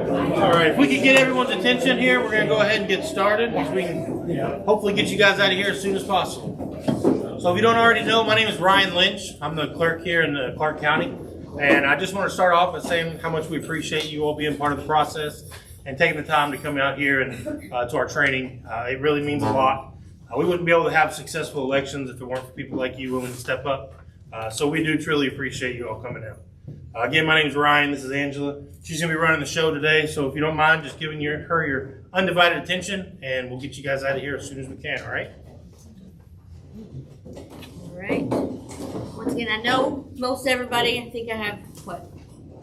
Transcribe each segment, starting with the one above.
All right, if we could get everyone's attention here, we're going to go ahead and get started, so we can hopefully get you guys out of here as soon as possible. So if you don't already know, my name is Ryan Lynch. I'm the clerk here in Clark County, and I just want to start off by saying how much we appreciate you all being part of the process and taking the time to come out here and to our training. It really means a lot. We wouldn't be able to have successful elections if it weren't for people like you willing to step up. So we do truly appreciate you all coming out. Again, my name is Ryan. This is Angela. She's going to be running the show today. So if you don't mind, just giving her your undivided attention, and we'll get you guys out of here as soon as we can, all right? All right. Once again, I know most everybody, I think I have,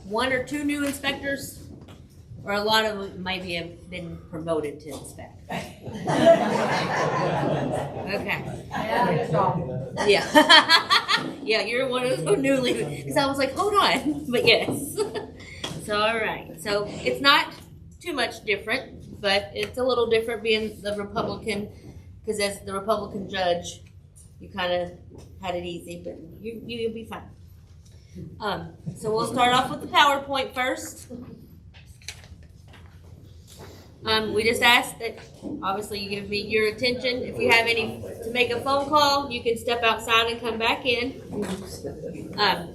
one or two new inspectors? Or a lot of them maybe have been promoted to inspect. Okay. Yeah. Yeah, you're one of the newly, because I was like, hold on, but yes. So, all right. So it's not too much different, but it's a little different being the Republican, because as the Republican judge, you kind of had it easy, but you'll be fine. So we'll start off with the PowerPoint first. We just ask that, obviously, you give me your attention. If you have any to make a phone call, you can step outside and come back in.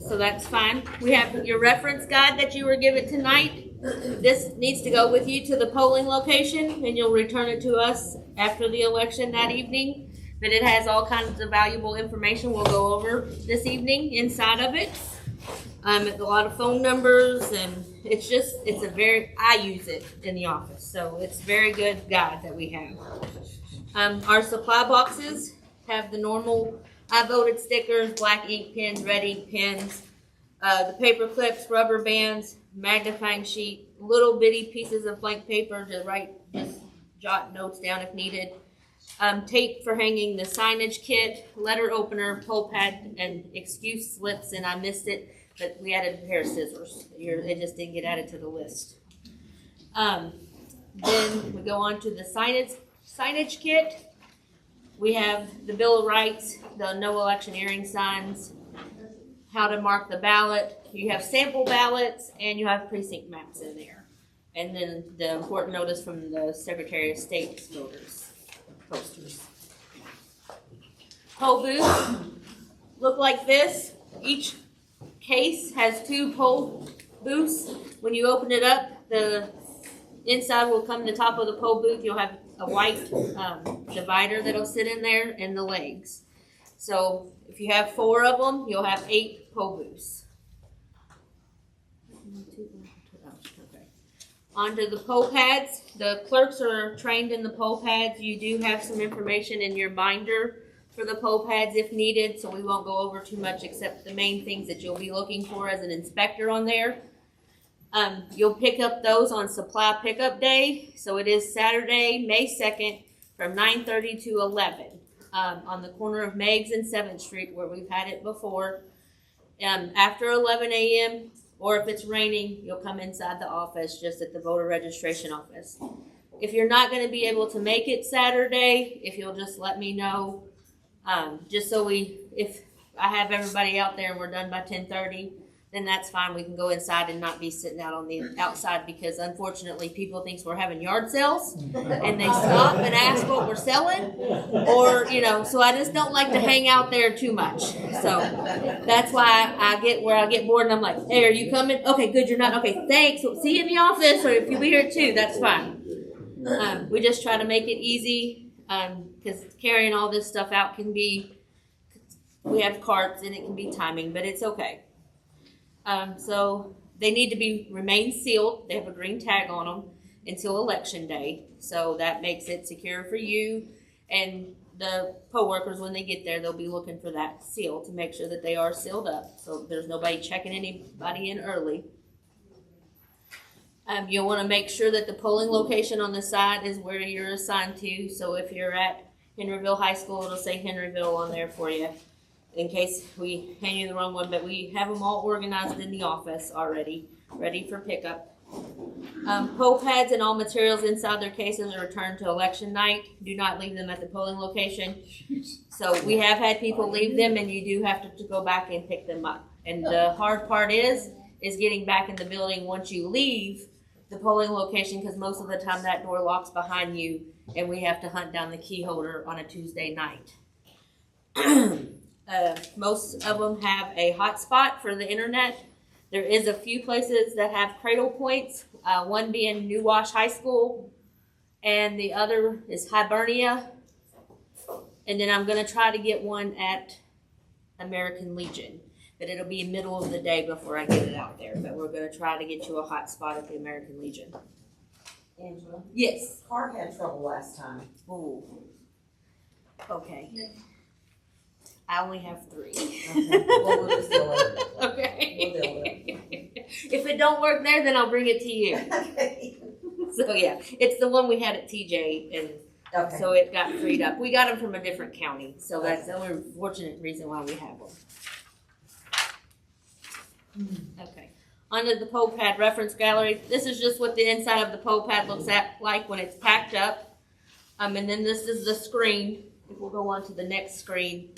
So that's fine. We have your reference guide that you were given tonight. This needs to go with you to the polling location, and you'll return it to us after the election that evening. But it has all kinds of valuable information we'll go over this evening inside of it. A lot of phone numbers, and I use it in the office, so it's a very good guide that we have. Our supply boxes have the normal I voted stickers, black ink pens, red ink pens, the paper clips, rubber bands, magnifying sheet, little bitty pieces of blank paper to just jot notes down if needed. Tape for hanging the signage kit, letter opener, poll pad, and excuse slips, and I missed it. But we added a pair of scissors. It just didn't get added to the list. Then we go on to the signage kit. We have the Bill of Rights, the no electioneering signs, how to mark the ballot. You have sample ballots, and you have precinct maps in there. And then the important notice from the Secretary of State's voters posters. Poll booths look like this. Each case has two poll booths. When you open it up, the inside will come to the top of the poll booth. You'll have a white divider that'll sit in there and the legs. So if you have 4 of them, you'll have 8 poll booths. Okay. Onto the poll pads. The clerks are trained in the poll pads. You do have some information in your binder for the poll pads if needed, so we won't go over too much except the main things that you'll be looking for as an inspector on there. You'll pick up those on supply pickup day, so it is Saturday, May 2nd from 9:30 to 11 on the corner of Meigs and 7th Street where we've had it before. After 11 a.m. or if it's raining, you'll come inside the office just at the voter registration office. If you're not going to be able to make it Saturday, if you'll just let me know, just so if I have everybody out there and we're done by 10:30, then that's fine. We can go inside and not be sitting out on the outside because unfortunately people think we're having yard sales and they stop and ask what we're selling or, so I just don't like to hang out there too much. So that's why I get bored and I'm like, hey, are you coming? Okay, good. You're not. Okay, thanks. We'll see you in the office or if you'll be here too, that's fine. We just try to make it easy. Because carrying all this stuff out we have carts and it can be timing, but it's okay. So they need to remain sealed. They have a green tag on them until election day. So that makes it secure for you and the poll workers. When they get there, they'll be looking for that seal to make sure that they are sealed up. So there's nobody checking anybody in early. You'll want to make sure that the polling location on the side is where you're assigned to. So if you're at Henryville High School, it'll say Henryville on there for you in case we hand you the wrong one. But we have them all organized in the office already, ready for pickup. Poll pads and all materials inside their cases are returned to election night. Do not leave them at the polling location. So we have had people leave them, and you do have to go back and pick them up. And the hard part is getting back in the building once you leave the polling location, because most of the time that door locks behind you and we have to hunt down the key holder on a Tuesday night. Most of them have a hotspot for the internet. There is a few places that have cradle points, one being New Wash High School, and the other is Hibernia. And then I'm going to try to get one at American Legion, but it'll be middle of the day before I get it out there. But we're going to try to get you a hotspot at the American Legion. Angela, Yes. car had trouble last time. Ooh. Okay. I only have 3. Okay. Well, we'll just deal with it. Okay. We'll deal with If it don't work there, then I'll bring it to you. Okay. So yeah, it's the one we had at TJ, and Okay. so it got freed up. We got them from a different county, so that's the only fortunate reason why we have them. Okay. Onto the PoPad reference gallery. This is just what the inside of the PoPad looks like when it's packed up. And then this is the screen. If we'll go on to the next screen,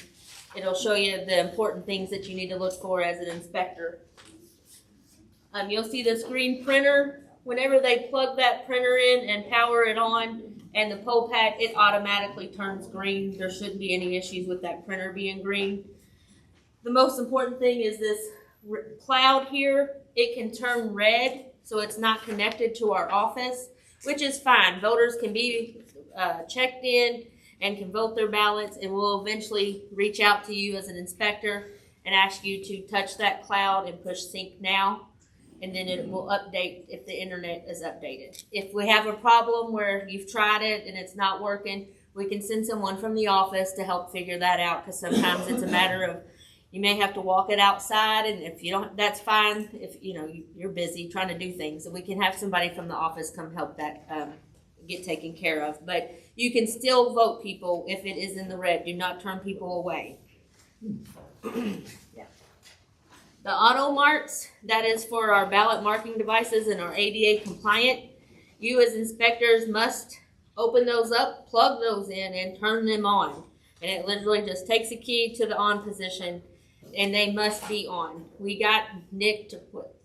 it'll show you the important things that you need to look for as an inspector. You'll see the screen printer. Whenever they plug that printer in and power it on, and the PoPad, it automatically turns green. There shouldn't be any issues with that printer being green. The most important thing is this cloud here. It can turn red, so it's not connected to our office, which is fine. Voters can be checked in and can vote their ballots, and we'll eventually reach out to you as an inspector and ask you to touch that cloud and push sync now, and then it will update if the internet is updated. If we have a problem where you've tried it and it's not working, we can send someone from the office to help figure that out, because sometimes it's a matter of you may have to walk it outside, and if you don't, that's fine. If you're busy trying to do things, and we can have somebody from the office come help that get taken care of. But you can still vote people if it is in the red. Do not turn people away. Yeah. The auto marks, that is for our ballot marking devices and our ADA compliant. You as inspectors must open those up, plug those in, and turn them on. And it literally just takes a key to the on position, and they must be on. We got nicked,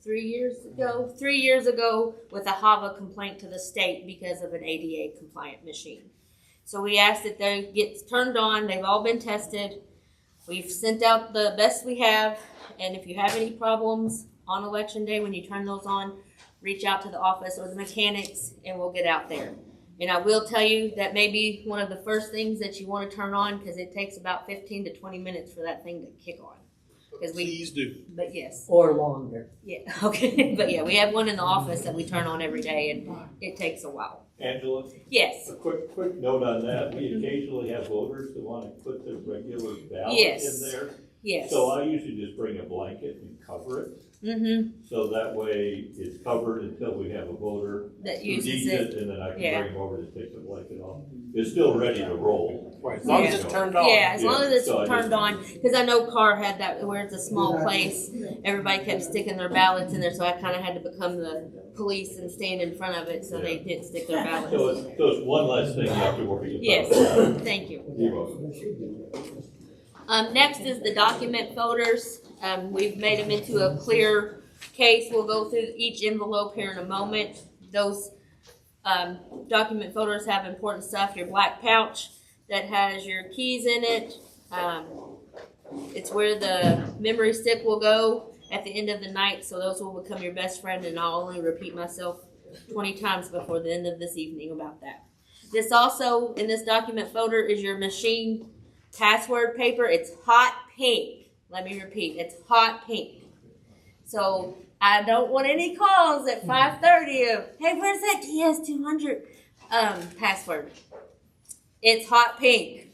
3 years ago? 3 years ago with a HAVA complaint to the state because of an ADA compliant machine. So we asked that they get turned on. They've all been tested. We've sent out the best we have, and if you have any problems on election day when you turn those on, reach out to the office or the mechanics, and we'll get out there. And I will tell you that may be one of the first things that you want to turn on, because it takes about 15 to 20 minutes for that thing to kick on. Please do. But yes. Or longer. Yeah, okay. But yeah, we have one in the office that we turn on every day, and it takes a while. Angela, Yes. a quick note on that. We occasionally have voters that want to put their regular ballot Yes. in there. Yes. So I usually just bring a blanket and cover it. Mm-hmm. So that way it's covered until we have a voter That who uses needs it. and then I can Yeah. bring them over to take the blanket off. It's still ready to roll. Right, as long as Yeah. it's turned on. Yeah, as long as it's So I turned just- on, because I know Carr had that where it's a small place. Everybody kept sticking their ballots in there, so I kind of had to become the police and stand in front of it so they didn't stick their ballots So in it's, there. so it's one less thing you have to worry about. Yes, thank you. You're welcome. Next is the document folders. We've made them into a clear case. We'll go through each envelope here in a moment. Those document folders have important stuff. Your black pouch that has your keys in it. It's where the memory stick will go at the end of the night, so those will become your best friend, and I'll only repeat myself 20 times before the end of this evening about that. This also, in this document folder, is your machine password paper. It's hot pink. Let me repeat, it's hot pink. So I don't want any calls at 5:30 of, hey, where's that DS200 password? It's hot pink.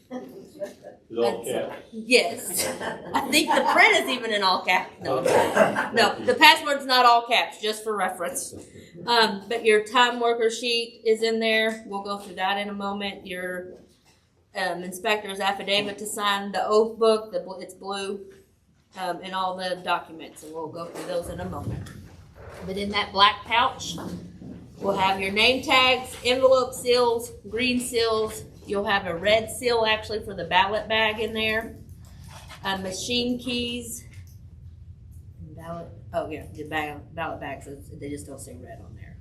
It's all caps. Yes. I think the print is even in all caps. No, the password's not all caps, just for reference. But your time worker sheet is in there. We'll go through that in a moment. Your inspector's affidavit to sign, the oath book, it's blue, and all the documents, and we'll go through those in a moment. But in that black pouch, we'll have your name tags, envelope seals, green seals. You'll have a red seal actually for the ballot bag in there. Machine keys. The ballot bags, they just don't say red on there.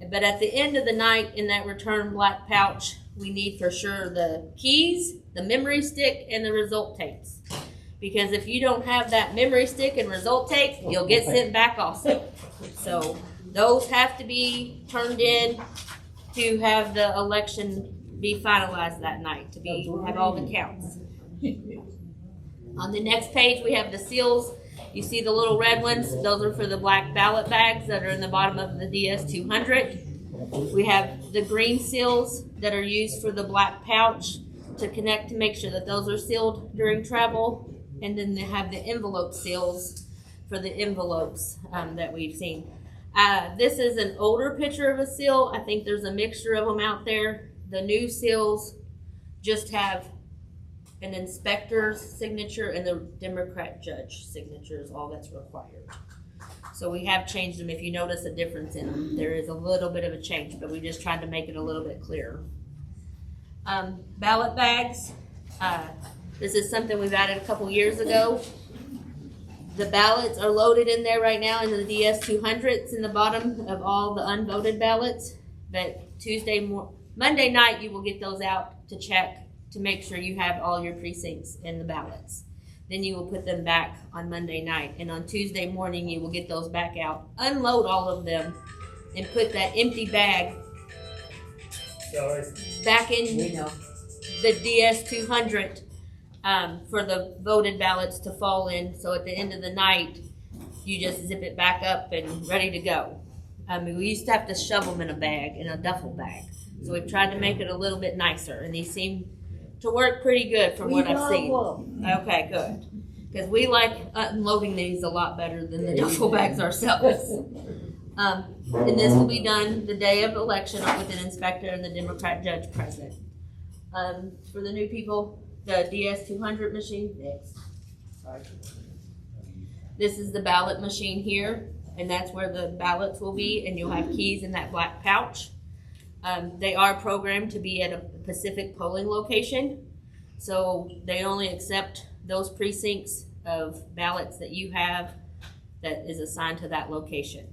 But at the end of the night in that return black pouch, we need for sure the keys, the memory stick, and the result tapes. Because if you don't have that memory stick and result tape, you'll get sent back also. So those have to be turned in to have the election be finalized that night, to have all the counts. On the next page, we have the seals. You see the little red ones? Those are for the black ballot bags that are in the bottom of the DS200. We have the green seals that are used for the black pouch to connect to make sure that those are sealed during travel. And then they have the envelope seals for the envelopes that we've seen. This is an older picture of a seal. I think there's a mixture of them out there. The new seals just have an inspector's signature and the Democrat judge signature is all that's required. So we have changed them. If you notice a difference in them, there is a little bit of a change, but we just tried to make it a little bit clearer. Ballot bags. This is something we've added a couple years ago. The ballots are loaded in there right now in the DS200s in the bottom of all the unvoted ballots. But Monday night, you will get those out to check to make sure you have all your precincts in the ballots. Then you will put them back on Monday night. And on Tuesday morning, you will get those back out, unload all of them, and put that empty bag back in the DS200 for the voted ballots to fall in. So at the end of the night, you just zip it back up and ready to go. We used to have to shove them in a duffel bag. So we've tried to make it a little bit nicer, and these seem to work pretty good from what I've seen. Okay, good. Because we like unloading these a lot better than the duffel bags ourselves. And this will be done the day of election with an inspector and the Democrat judge present. For the new people, the DS200 machine. Next. Sorry. This is the ballot machine here, and that's where the ballots will be, and you'll have keys in that black pouch. They are programmed to be at a Pacific polling location, so they only accept those precincts of ballots that you have that is assigned to that location.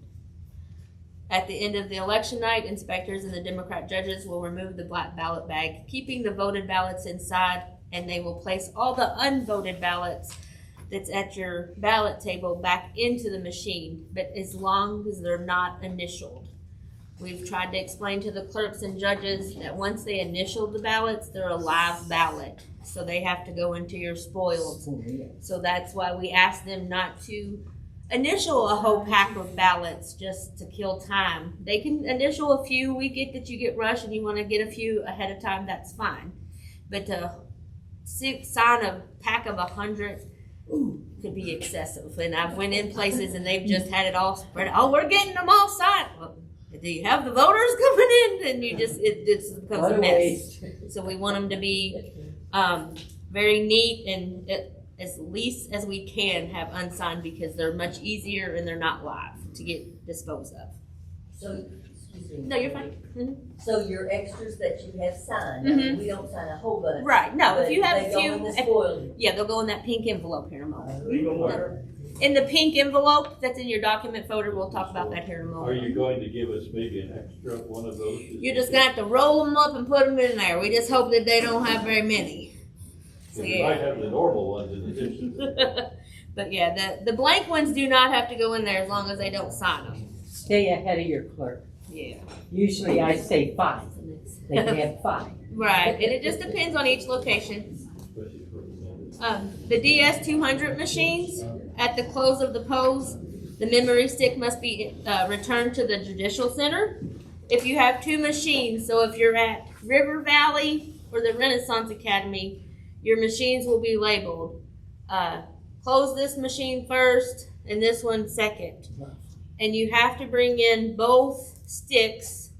At the end of the election night, inspectors and the Democrat judges will remove the black ballot bag, keeping the voted ballots inside, and they will place all the unvoted ballots that's at your ballot table back into the machine, but as long as they're not initialed. We've tried to explain to the clerks and judges that once they initial the ballots, they're a live ballot. So they have to go into your spoils. So that's why we ask them not to initial a whole pack of ballots just to kill time. They can initial a few. We get that you get rushed and you want to get a few ahead of time, that's fine. But to sign a pack of 100 could be excessive. And I've went in places and they've just had it all spread out. Oh, we're getting them all signed. Well, do you have the voters coming in? Then you just, it just becomes a mess. So we want them to be very neat and as least as we can have unsigned, because they're much easier and they're not live to get disposed of. So, excuse me. No, you're fine. Mm-hmm. So your extras that you have signed, Mhm. we don't sign a whole bunch. Right. No, if you have they a go few, in the spoil. yeah, they'll go in that pink envelope here in a moment. Legal order. In the pink envelope that's in your document folder, we'll talk about that here in a Are moment. you going to give us maybe an extra one of those? You're just gonna have to roll them up and put them in there. We just hope that they don't have very many. So You might yeah. have the normal ones in addition. But yeah, the blank ones do not have to go in there as long as they don't sign them. Stay ahead of your clerk. Yeah. Usually I say 5. They can have 5. Right, and it just depends on each location. Especially for the- The DS200 machines, at the close of the polls, the memory stick must be returned to the Judicial Center. If you have 2 machines, so if you're at River Valley or the Renaissance Academy, your machines will be labeled. Close this machine first and this one second. And you have to bring in both sticks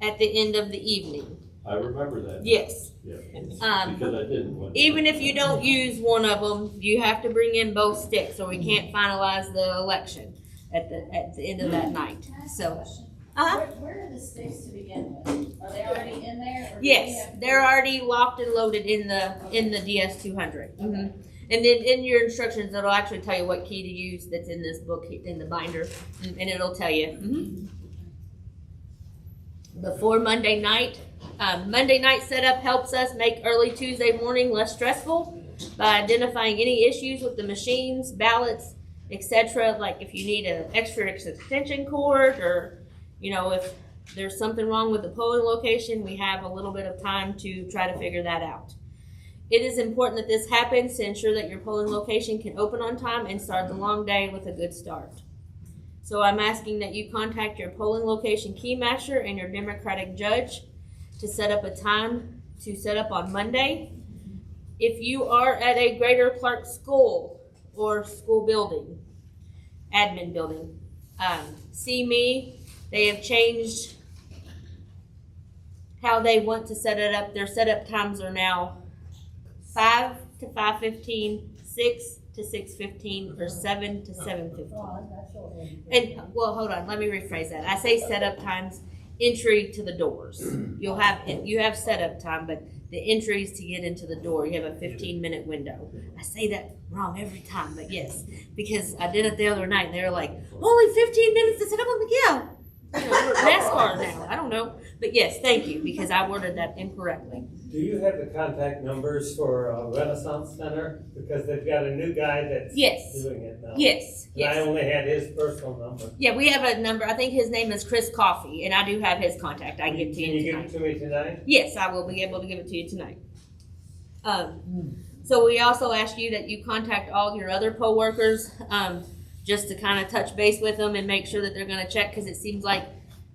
at the end of the evening. I remember that. Yes. Yeah. Um, Because I didn't want. Even if you don't use one of them, you have to bring in both sticks, or we can't finalize the election at the end of that night. So, Where are the sticks to begin with? Are they already in there? Or do we yes, have- they're already locked and loaded in the DS200. Mm-hmm. And then in your instructions, it'll actually tell you what key to use. That's in this book in the binder, and it'll tell you. Mm-hmm. before Monday night. Monday night setup helps us make early Tuesday morning less stressful by identifying any issues with the machines, ballots, etc. Like if you need an extra extension cord, or if there's something wrong with the polling location, we have a little bit of time to try to figure that out. It is important that this happens to ensure that your polling location can open on time and start the long day with a good start. So I'm asking that you contact your polling location keymaster and your Democratic judge to set up a time to set up on Monday. If you are at a Greater Clark school or school building, admin building, see me. They have changed how they want to set it up. Their setup times are now 5 to 5:15, 6 to 6:15, or 7 to 7:15. And well, hold on, let me rephrase that. I say setup times, entry to the doors. You have setup time, but the entries to get into the door, you have a 15-minute window. I say that wrong every time, but yes, because I did it the other night, and they were like, only 15 minutes to set up. I'm like, yeah. We're NASCAR now. I don't know. But yes, thank you, because I worded that incorrectly. Do you have the contact numbers for Renaissance Center? Because they've got a new guy that's Yes. doing it now. Yes. And I only had his personal number. Yeah, we have a number. I think his name is Chris Coffey, and I do have his contact. I can give it to Can you you give tonight. it to me tonight? Yes, I will be able to give it to you tonight. So we also ask you that you contact all your other poll workers, just to kind of touch base with them and make sure that they're going to check, because it seems like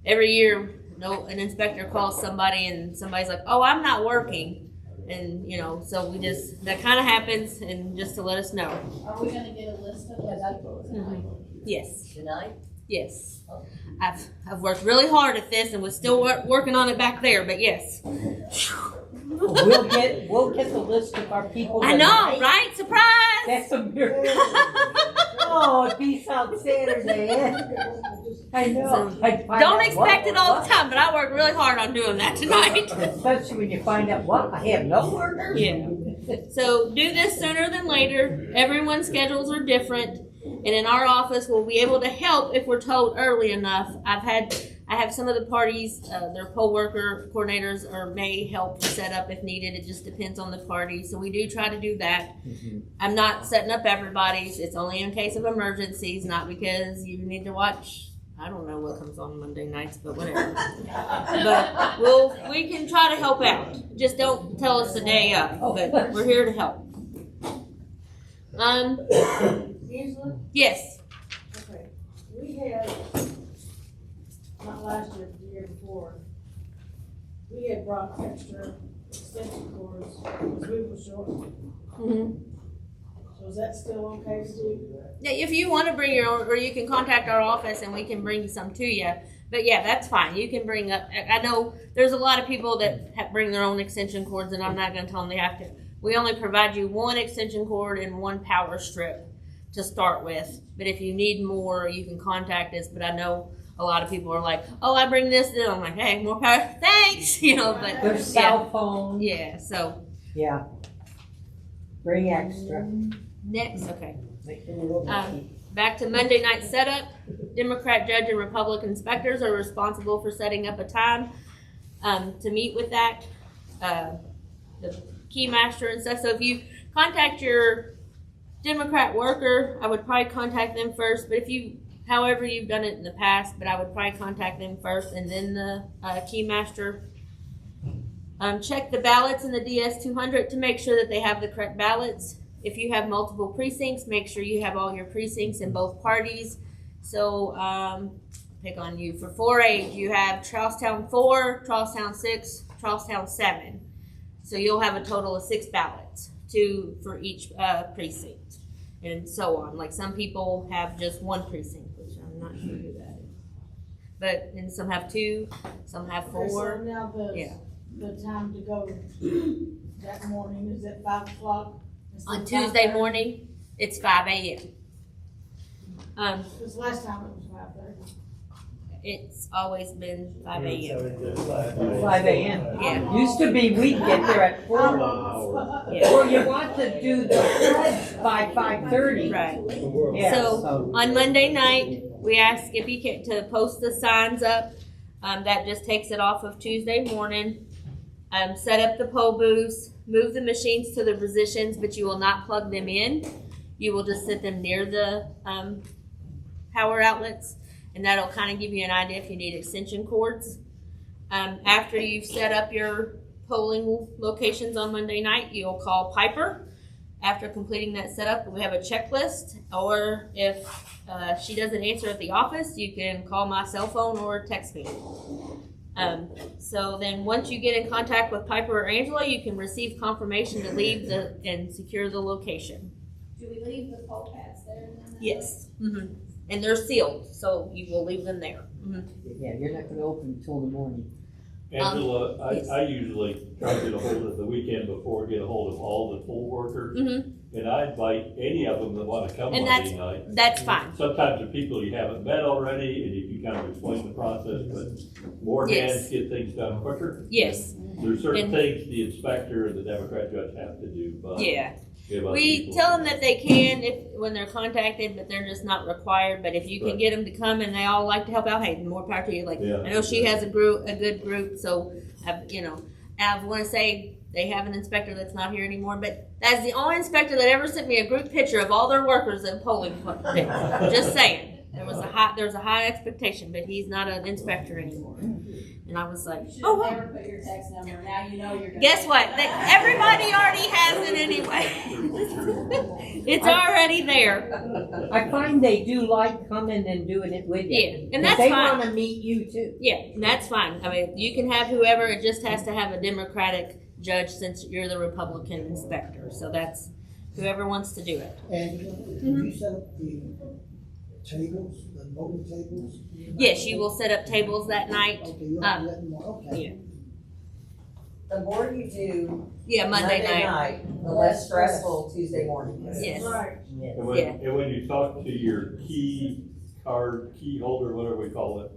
every year an inspector calls somebody and somebody's like, oh, I'm not working. And, so we that kind of happens, and just to let us know. Are we gonna get a list of those? Yes. Tonight? Yes. I've worked really hard at this and was still working on it back there, but yes. We'll get the list of our people. I know, tonight. right? Surprise! That's a miracle. Oh, peace out Saturday. I know. Don't expect it all the time, but I worked really hard on doing that tonight. Especially when you find out what I have no workers. Yeah. So do this sooner than later. Everyone's schedules are different, and in our office, we'll be able to help if we're told early enough. I have some of the parties, their poll worker coordinators may help set up if needed. It just depends on the party. So we do try to do that. I'm not setting up everybody's. It's only in case of emergencies, not because you need to watch. I don't know what comes on Monday nights, but whatever. But we can try to help out. Just don't tell us the day of. But we're here to help. Angela? Yes. Okay. We had, not last year, but the year before, we had brought extra extension cords because we were short. Mm-hmm. So is that still okay to do? Yeah, if you want to bring your own, or you can contact our office and we can bring some to you. But yeah, that's fine. You can bring up. I know there's a lot of people that bring their own extension cords, and I'm not going to tell them they have to. We only provide you one extension cord and one power strip to start with. But if you need more, you can contact us. But I know a lot of people are like, "Oh, I bring this." And I'm like, "Hey, more power, thanks." But Their cell phone. yeah. So Yeah. Bring extra. next, okay. Back to Monday night setup. Democrat judge and Republican inspectors are responsible for setting up a time to meet with that, the keymaster and stuff. So if you contact your Democrat worker, I would probably contact them first. But however you've done it in the past, but I would probably contact them first and then the keymaster. Check the ballots in the DS200 to make sure that they have the correct ballots. If you have multiple precincts, make sure you have all your precincts in both parties. So, pick on you. For 4A, you have Charlestown 4, Charlestown 6, Charlestown 7. So you'll have a total of 6 ballots, 2 for each precinct, and so on. Like some people have just 1 precinct, which I'm not sure who that is. But then some have 2, some have 4. Okay, so now the time to go that morning is at 5 o'clock? On Tuesday morning, it's 5 a.m. Because last time it was 5:30. It's always been 5 a.m. 5 a.m. Yeah. Used to be we'd get there at 4. Yeah. Or you want to do the pledge by 5:30. Right. Yeah, So on Monday night, we asked Skippy to post the signs up That just takes it off of Tuesday morning. Set up the poll booths, move the machines to the positions, but you will not plug them in. You will just sit them near the power outlets, and that'll kind of give you an idea if you need extension cords. After you've set up your polling locations on Monday night, you'll call Piper. After completing that setup, we have a checklist, or if she doesn't answer at the office, you can call my cell phone or text me. So then once you get in contact with Piper or Angela, you can receive confirmation to leave and secure the location. Do we leave the poll pads there then? Yes. Mm-hmm. And they're sealed, so you will leave them there. Mm-hmm. Yeah, you're not gonna open until the morning. Angela, yes. I usually try to get a hold of the weekend before, get a hold of all the poll workers. Mm-hmm. And I invite any of them that wanna come And Monday night. That's fine. Sometimes the people you haven't met already, and you can kind of explain the process, but more Yes. hands get things done quicker. Yes. There's certain And- things the inspector and the Democrat judge have to do, but. Yeah. give other We people- tell them that they can when they're contacted, but they're just not required. But if you can Right. get them to come and they all like to help out, hey, more power to you. Like Yeah. I know she has a good group, so I want to say they have an inspector that's not here anymore, but that's the only inspector that ever sent me a group picture of all their workers at polling place. Just saying. There's a high expectation, but he's not an inspector anymore. And I was like, You should oh, have wow. never put your text number, now you know you're gonna. Guess what? Everybody already has it anyway. It's already there. I find they do like coming and doing it with you. Yeah, and 'Cause that's they fine. wanna meet you too. Yeah, and that's fine. I mean, you can have whoever. It just has to have a Democratic judge since you're the Republican inspector. So that's whoever wants to do it. And Mm-hmm. you set up the tables, the voting tables? Yes, you will set up tables that night. Okay, you'll have to let them know, okay. Yeah. The more you do Yeah, Monday night. the less stressful Tuesday morning is. Yes. Right. And when, Yeah. and when you talk to your key holder, whatever we call it,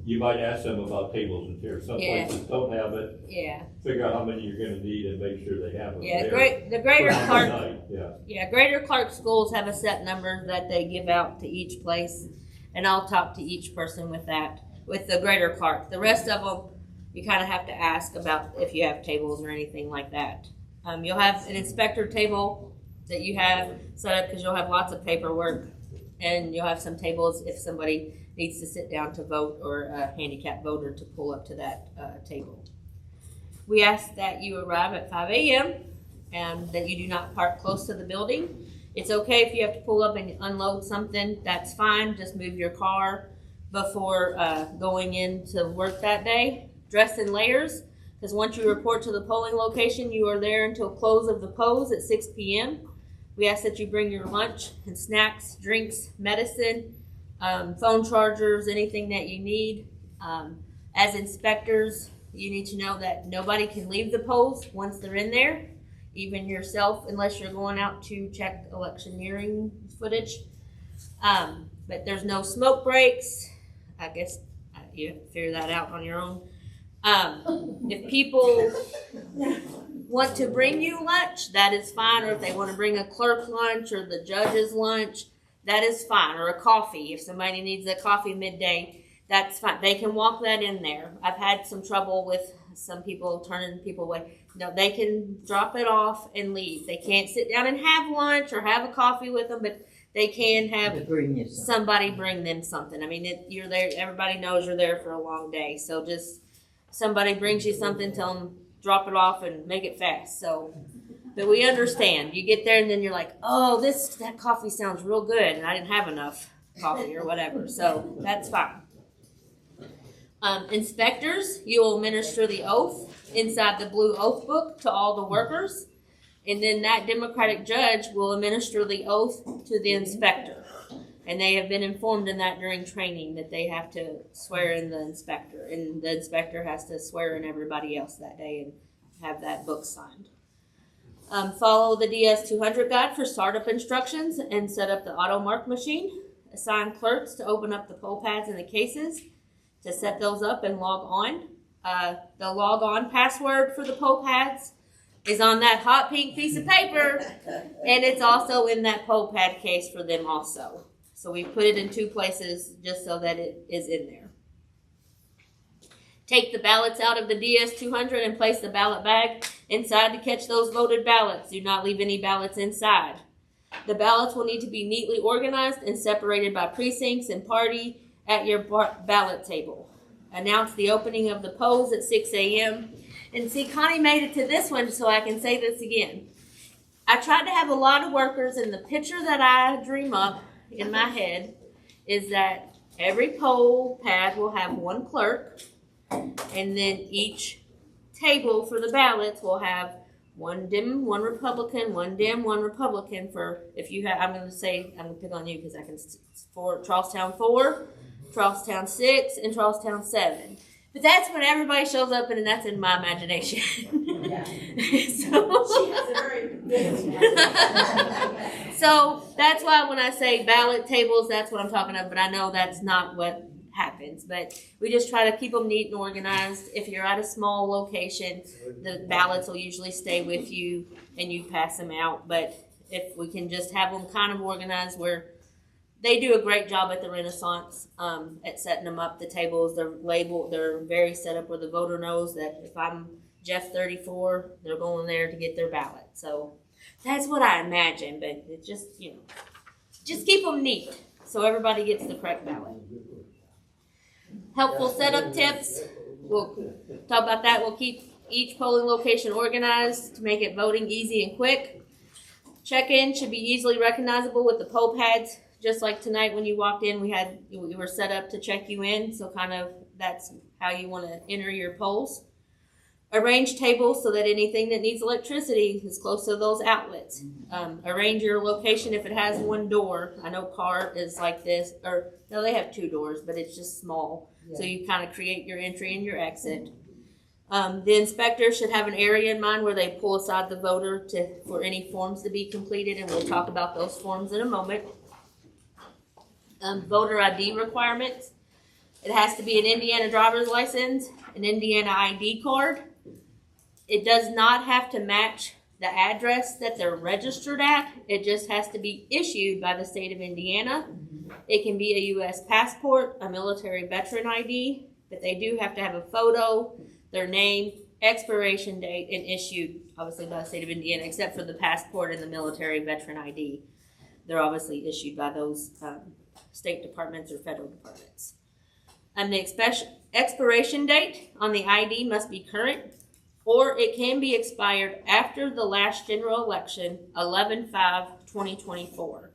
you might ask them about tables and chairs. Some Yeah. places don't have it, Yeah. figure out how many you're gonna need and make sure they have them Yeah. there. The Greater For Clark. night, yeah. Yeah, Greater Clark schools have a set number that they give out to each place, and I'll talk to each person with that. With the Greater Clark, the rest of them, you kind of have to ask about if you have tables or anything like that. You'll have an inspector table that you have set up because you'll have lots of paperwork, and you'll have some tables if somebody needs to sit down to vote or a handicapped voter to pull up to that table. We ask that you arrive at 5 a.m. and that you do not park close to the building. It's okay if you have to pull up and unload something, that's fine. Just move your car before going into work that day. Dress in layers, because once you report to the polling location, you are there until close of the polls at 6 p.m. We ask that you bring your lunch and snacks, drinks, medicine, phone chargers, anything that you need. As inspectors, you need to know that nobody can leave the polls once they're in there, even yourself, unless you're going out to check electioneering footage. But there's no smoke breaks. I guess you have to figure that out on your own. If people want to bring you lunch, that is fine. Or if they want to bring a clerk lunch or the judge's lunch, that is fine. Or a coffee. If somebody needs a coffee midday, that's fine. They can walk that in there. I've had some trouble with some people turning people away. No, they can drop it off and leave. They can't sit down and have lunch or have a coffee with them, but they can have Bring you some. somebody bring them something. I mean, you're there. Everybody knows you're there for a long day. So just somebody brings you something, tell them drop it off and make it fast. So, but we understand. You get there and then you're like, oh, that coffee sounds real good, and I didn't have enough coffee or whatever. So that's fine. Inspectors, you will administer the oath inside the blue oath book to all the workers. And then that Democratic judge will administer the oath to the inspector. And they have been informed in that during training that they have to swear in the inspector. And the inspector has to swear in everybody else that day and have that book signed. Follow the DS200 guide for startup instructions and set up the auto mark machine. Assign clerks to open up the poll pads and the cases to set those up and log on. The log on password for the poll pads is on that hot pink piece of paper, and it's also in that poll pad case for them also. So we put it in two places just so that it is in there. Take the ballots out of the DS200 and place the ballot bag inside to catch those voted ballots. Do not leave any ballots inside. The ballots will need to be neatly organized and separated by precincts and party at your ballot table. Announce the opening of the polls at 6 a.m. And see, Connie made it to this one, so I can say this again. I tried to have a lot of workers, and the picture that I dream up in my head is that every poll pad will have one clerk, and then each table for the ballots will have one Dem, one Republican, one Dem, one Republican for, if you have, I'm going to pick on you because I can, for Charlestown 4, Charlestown 6, and Charlestown 7. But that's when everybody shows up, and that's in my imagination. So that's why when I say ballot tables, that's what I'm talking about. But I know that's not what happens. But we just try to keep them neat and organized. If you're at a small location, the ballots will usually stay with you, and you pass them out. But if we can just have them kind of organized where they do a great job at the Renaissance at setting them up. The tables, they're labeled, they're very set up where the voter knows that if I'm Jeff 34, they're going there to get their ballot. So that's what I imagine, but it just, just keep them neat so everybody gets the correct ballot. Helpful setup tips. We'll talk about that. We'll keep each polling location organized to make it voting easy and quick. Check-in should be easily recognizable with the poll pads. Just like tonight when you walked in, we were set up to check you in, so kind of that's how you want to enter your polls. Arrange tables so that anything that needs electricity is close to those outlets. Arrange your location if it has one door. I know CAR is like this, or no, they have 2 doors, but it's just small. Yeah. So you kind of create your entry and your exit. The inspector should have an area in mind where they pull aside the voter for any forms to be completed, and we'll talk about those forms in a moment. Voter ID requirements. It has to be an Indiana driver's license, an Indiana ID card. It does not have to match the address that they're registered at. It just has to be issued by the state of Indiana. It can be a U.S. passport, a military veteran ID, but they do have to have a photo, their name, expiration date, and issued, obviously, by the state of Indiana, except for the passport and the military veteran ID. They're obviously issued by those state departments or federal departments. And the expiration date on the ID must be current, or it can be expired after the last general election, 11/5/2024.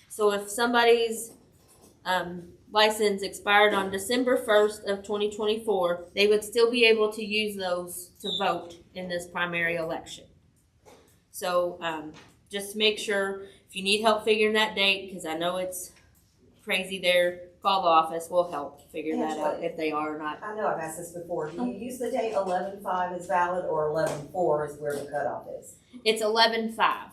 So if somebody's license expired on December 1st of 2024, they would still be able to use those to vote in this primary election. So just make sure, if you need help figuring that date, because I know it's crazy there, call the office. We'll help figure that out if they are or not. I know I've asked this before. Do you use the date 11/5 is valid, or 11/4 is where the cutoff is? It's 11/5.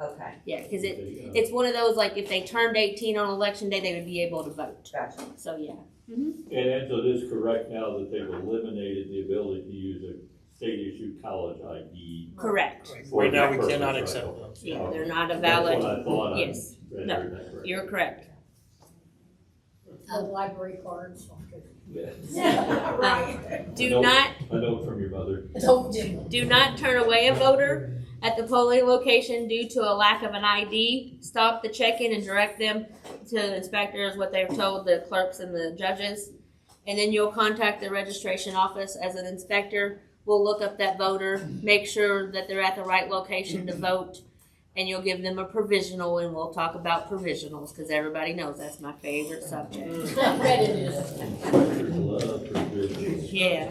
Okay, Yeah, because it's one of those, like, if they turned 18 on election day, they would be able to vote. gotcha. So, yeah. And Enzo, it is correct now that they've eliminated the ability to use a state-issued college ID. Correct. for Right now, that we purpose, cannot right? accept those. Yeah, Okay. they're not a That's valid. what I thought. Yes. I read No, that correct. You're correct. The library cards. Yeah. Right. Do A note- not A note from your mother. Do not turn away a voter at the polling location due to a lack of an ID. Stop the check-in and direct them to the inspectors, what they're told, the clerks and the judges. And then you'll contact the registration office as an inspector. We'll look up that voter, make sure that they're at the right location to vote, and you'll give them a provisional, and we'll talk about provisionals, because everybody knows that's my favorite subject. Love provisions. Yeah.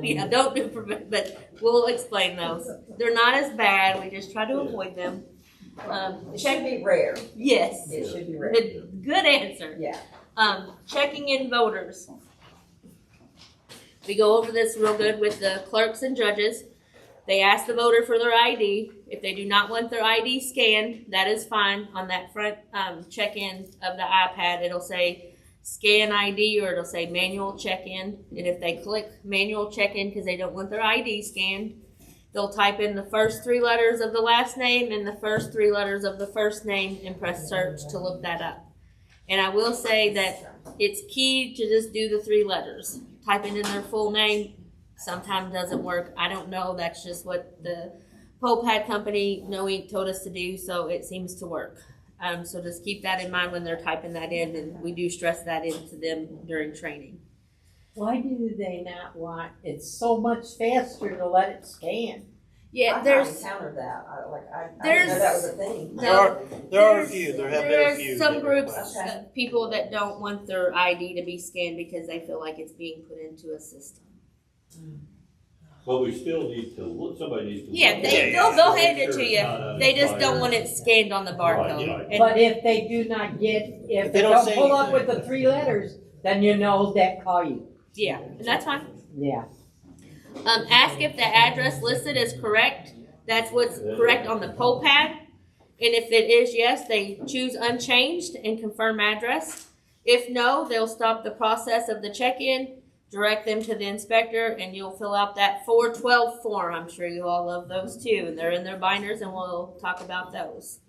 Yeah, don't do but we'll explain those. They're not as bad. We just try to avoid them. It should be rare. Yes. It should be rare. Good answer. Yeah. Checking in voters. We go over this real good with the clerks and judges. They ask the voter for their ID. If they do not want their ID scanned, that is fine. On that front check-in of the iPad, it'll say scan ID, or it'll say manual check-in. And if they click manual check-in because they don't want their ID scanned, they'll type in the first 3 letters of the last name and the first 3 letters of the first name and press search to look that up. And I will say that it's key to just do the 3 letters. typing in their full name sometimes doesn't work. I don't know. That's just what the poll pad company No Ink told us to do, so it seems to work. So just keep that in mind when they're typing that in, and we do stress that into them during training. Why do they not want, it's so much faster to let it scan? Yeah, I there's encountered that, I didn't know that was a thing. There are a few. There have been a few. some that groups request. of people that don't want their ID to be scanned because they feel like it's being put into a system. But we still need to look, somebody needs to. Yeah, look they'll at it. they'll hand it Make to sure it's you. not They just don't unexpired. want it scanned on the barcode. Right. And- But if they do not get, if They they don't don't say pull up anything. with the 3 letters, then you know that call you. yeah, and that's fine. Yeah. Ask if the address listed is correct. That's what's correct on the poll pad. And if it is yes, they choose unchanged and confirm address. If no, they'll stop the process of the check-in, direct them to the inspector, and you'll fill out that 412 form. I'm sure you all love those too, and they're in their binders, and we'll talk about those.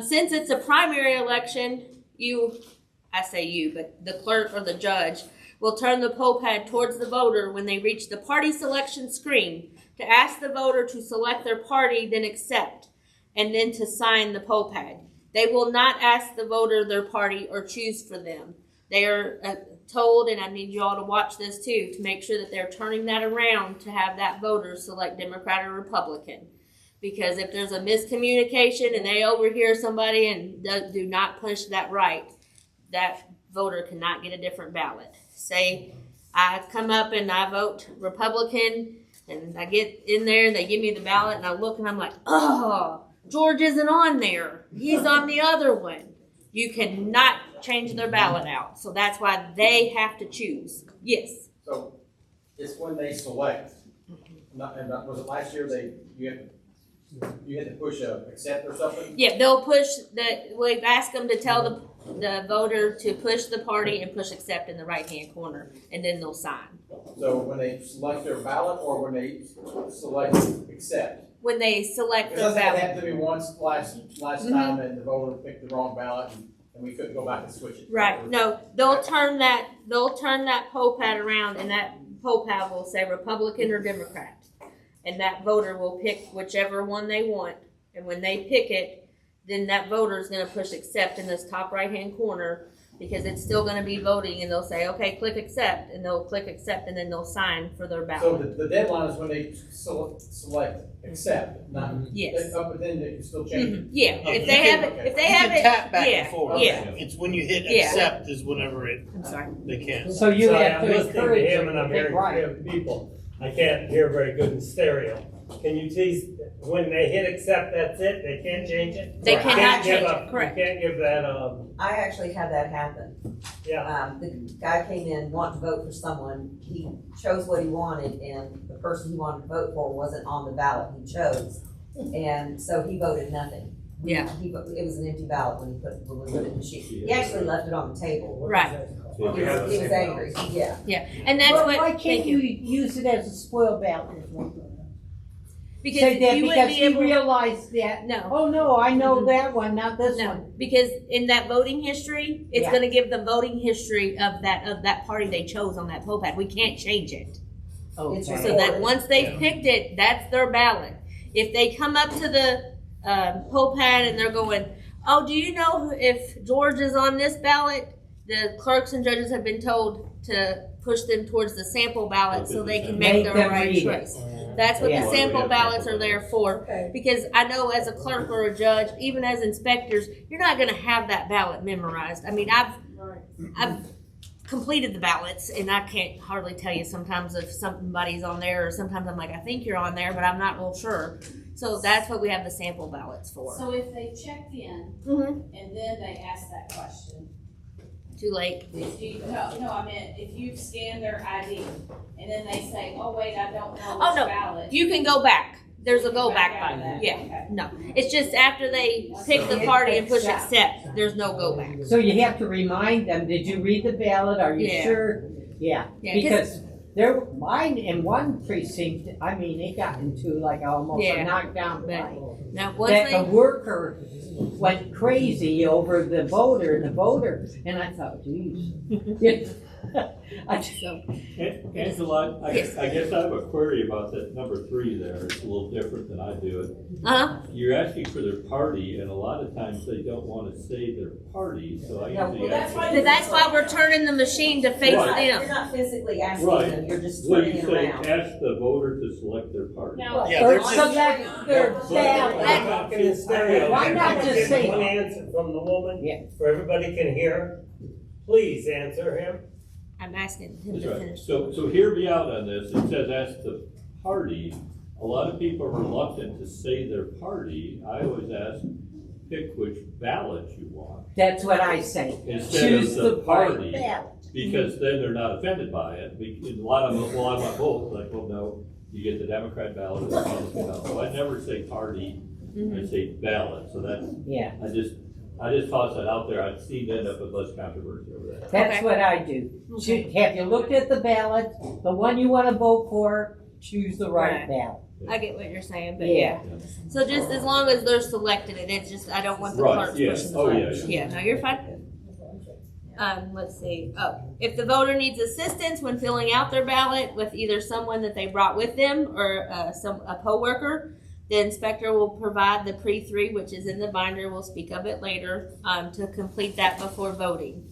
Since it's a primary election, I say you, but the clerk or the judge will turn the poll pad towards the voter when they reach the party selection screen to ask the voter to select their party, then accept, and then to sign the poll pad. They will not ask the voter their party or choose for them. They are told, and I need you all to watch this too, to make sure that they're turning that around to have that voter select Democrat or Republican. Because if there's a miscommunication and they overhear somebody and do not push that right, that voter cannot get a different ballot. Say I come up and I vote Republican, and I get in there and they give me the ballot and I look and I'm like, oh, George isn't on there. He's on the other one. You cannot change their ballot out. So that's why they have to choose. Yes. So it's when they select, was it last year you had to push accept or something? Yeah, they'll push we've asked them to tell the voter to push the party and push accept in the right-hand corner, and then they'll sign. So when they select their ballot or when they select accept? When they select Because their that ballot. happened to me once last time and the voter picked the wrong ballot and we couldn't go back and switch it. Right. No, they'll turn that poll pad around, and that poll pad will say Republican or Democrat. And that voter will pick whichever one they want. And when they pick it, then that voter is going to push accept in this top right-hand corner, because it's still going to be voting, and they'll say, okay, click accept, and they'll click accept, and then they'll sign for their So ballot. the deadline is when they select accept, not, Yes. up and then they can still change it. Yeah, Oh, if you they can- have it, if they You have can it, tap back yeah, and forth. yeah. It's when you hit Yeah. accept is whenever I'm sorry. they can. So you Sorry, have I'm to listening to encourage him them and to I'm pick hearing right. him people. I can't hear very good in stereo. Can you please, when they hit accept, that's it? They can't change it? They You cannot can't give change it, up- correct. You can't give that, I actually had that happen. yeah. The guy came in wanting to vote for someone, he chose what he wanted, and the person he wanted to vote for wasn't on the ballot he chose. And so he voted nothing. Yeah. It was an empty ballot when we put it in the sheet. He actually left it on the table. Right. He was angry, yeah. Yeah, and that's Well, what. why thank can't you use it as a spoil ballot? Because Say that you wouldn't because be able. he realized that, No. oh no, I know that one, not this No, one. because in that voting history, it's Yeah. going to give the voting history of that party they chose on that poll pad. We can't change it. It's So recorded. that once they've picked it, that's their ballot. If they come up to the poll pad and they're going, oh, do you know if George is on this ballot? The clerks and judges have been told to push them towards the sample ballot so they can make Make their them right read it. choice. That's what Yeah. the sample ballots are there for. Okay. Because I know as a clerk or a judge, even as inspectors, you're not going to have that ballot memorized. I mean, I've completed the ballots, and I can't hardly tell you sometimes if somebody's on there, or sometimes I'm like, I think you're on there, but I'm not real sure. So that's what we have the sample ballots for. So if they checked in Mm-hmm. and then they asked that question, Too late. no, I meant if you've scanned their ID and then they say, oh wait, I don't know Oh, which no. ballot. You can go back. There's a go back out of button. that. Yeah. Okay. No, it's just after they pick the party and push accept, there's no go back. So you have to remind them, did you read the ballot? Are you Yeah. sure? Yeah, Yeah, because There, mine in one precinct, I mean, it got into like almost Yeah. a knockdown But fight. now, once That the they, worker went crazy over the voter, and I thought, geez. so, Angela, Yes. I guess I have a query about that number 3 there. It's a little different than I do it. uh-huh, You're asking for their party, and a lot of times they don't want to say their party, so I No, usually well, that's ask. why but that's why we're turning the machine to face Right. You're them. not physically asking Right. them, you're just Well, turning you it say, around. ask the voter to select their party. Now, Yeah, Or they're just- select their But- ballot. I'm talking in stereo. Why not Can I just get say- one answer from the woman? Yeah. So everybody can hear? Please answer him. I'm asking him That's to right. finish. So hear me out on this. It says ask the party. A lot of people are reluctant to say their party. I always ask, pick which ballot you want That's what I say. instead Choose of the right party. ballot. Because then they're not offended by it. A lot of them, well, I want both. Like, well, no, you get the Democrat ballot or the Republican ballot. So I never say party, I say ballot. So that's, Yeah, I just toss that out there. I'd see it end up with less controversy over that. that's Okay. what I do. Have you looked at the ballot? The one you wanna vote for, choose the right Right. ballot. I get what you're saying, but Yeah. yeah. So just as long as they're selected, and it's just, I don't want the Right, clerks yeah. pushing the Oh, yeah, buttons. yeah. Yeah, no, you're fine. Let's see, if the voter needs assistance when filling out their ballot with either someone that they brought with them or a co-worker, the inspector will provide the pre-3, which is in the binder, we'll speak of it later, to complete that before voting.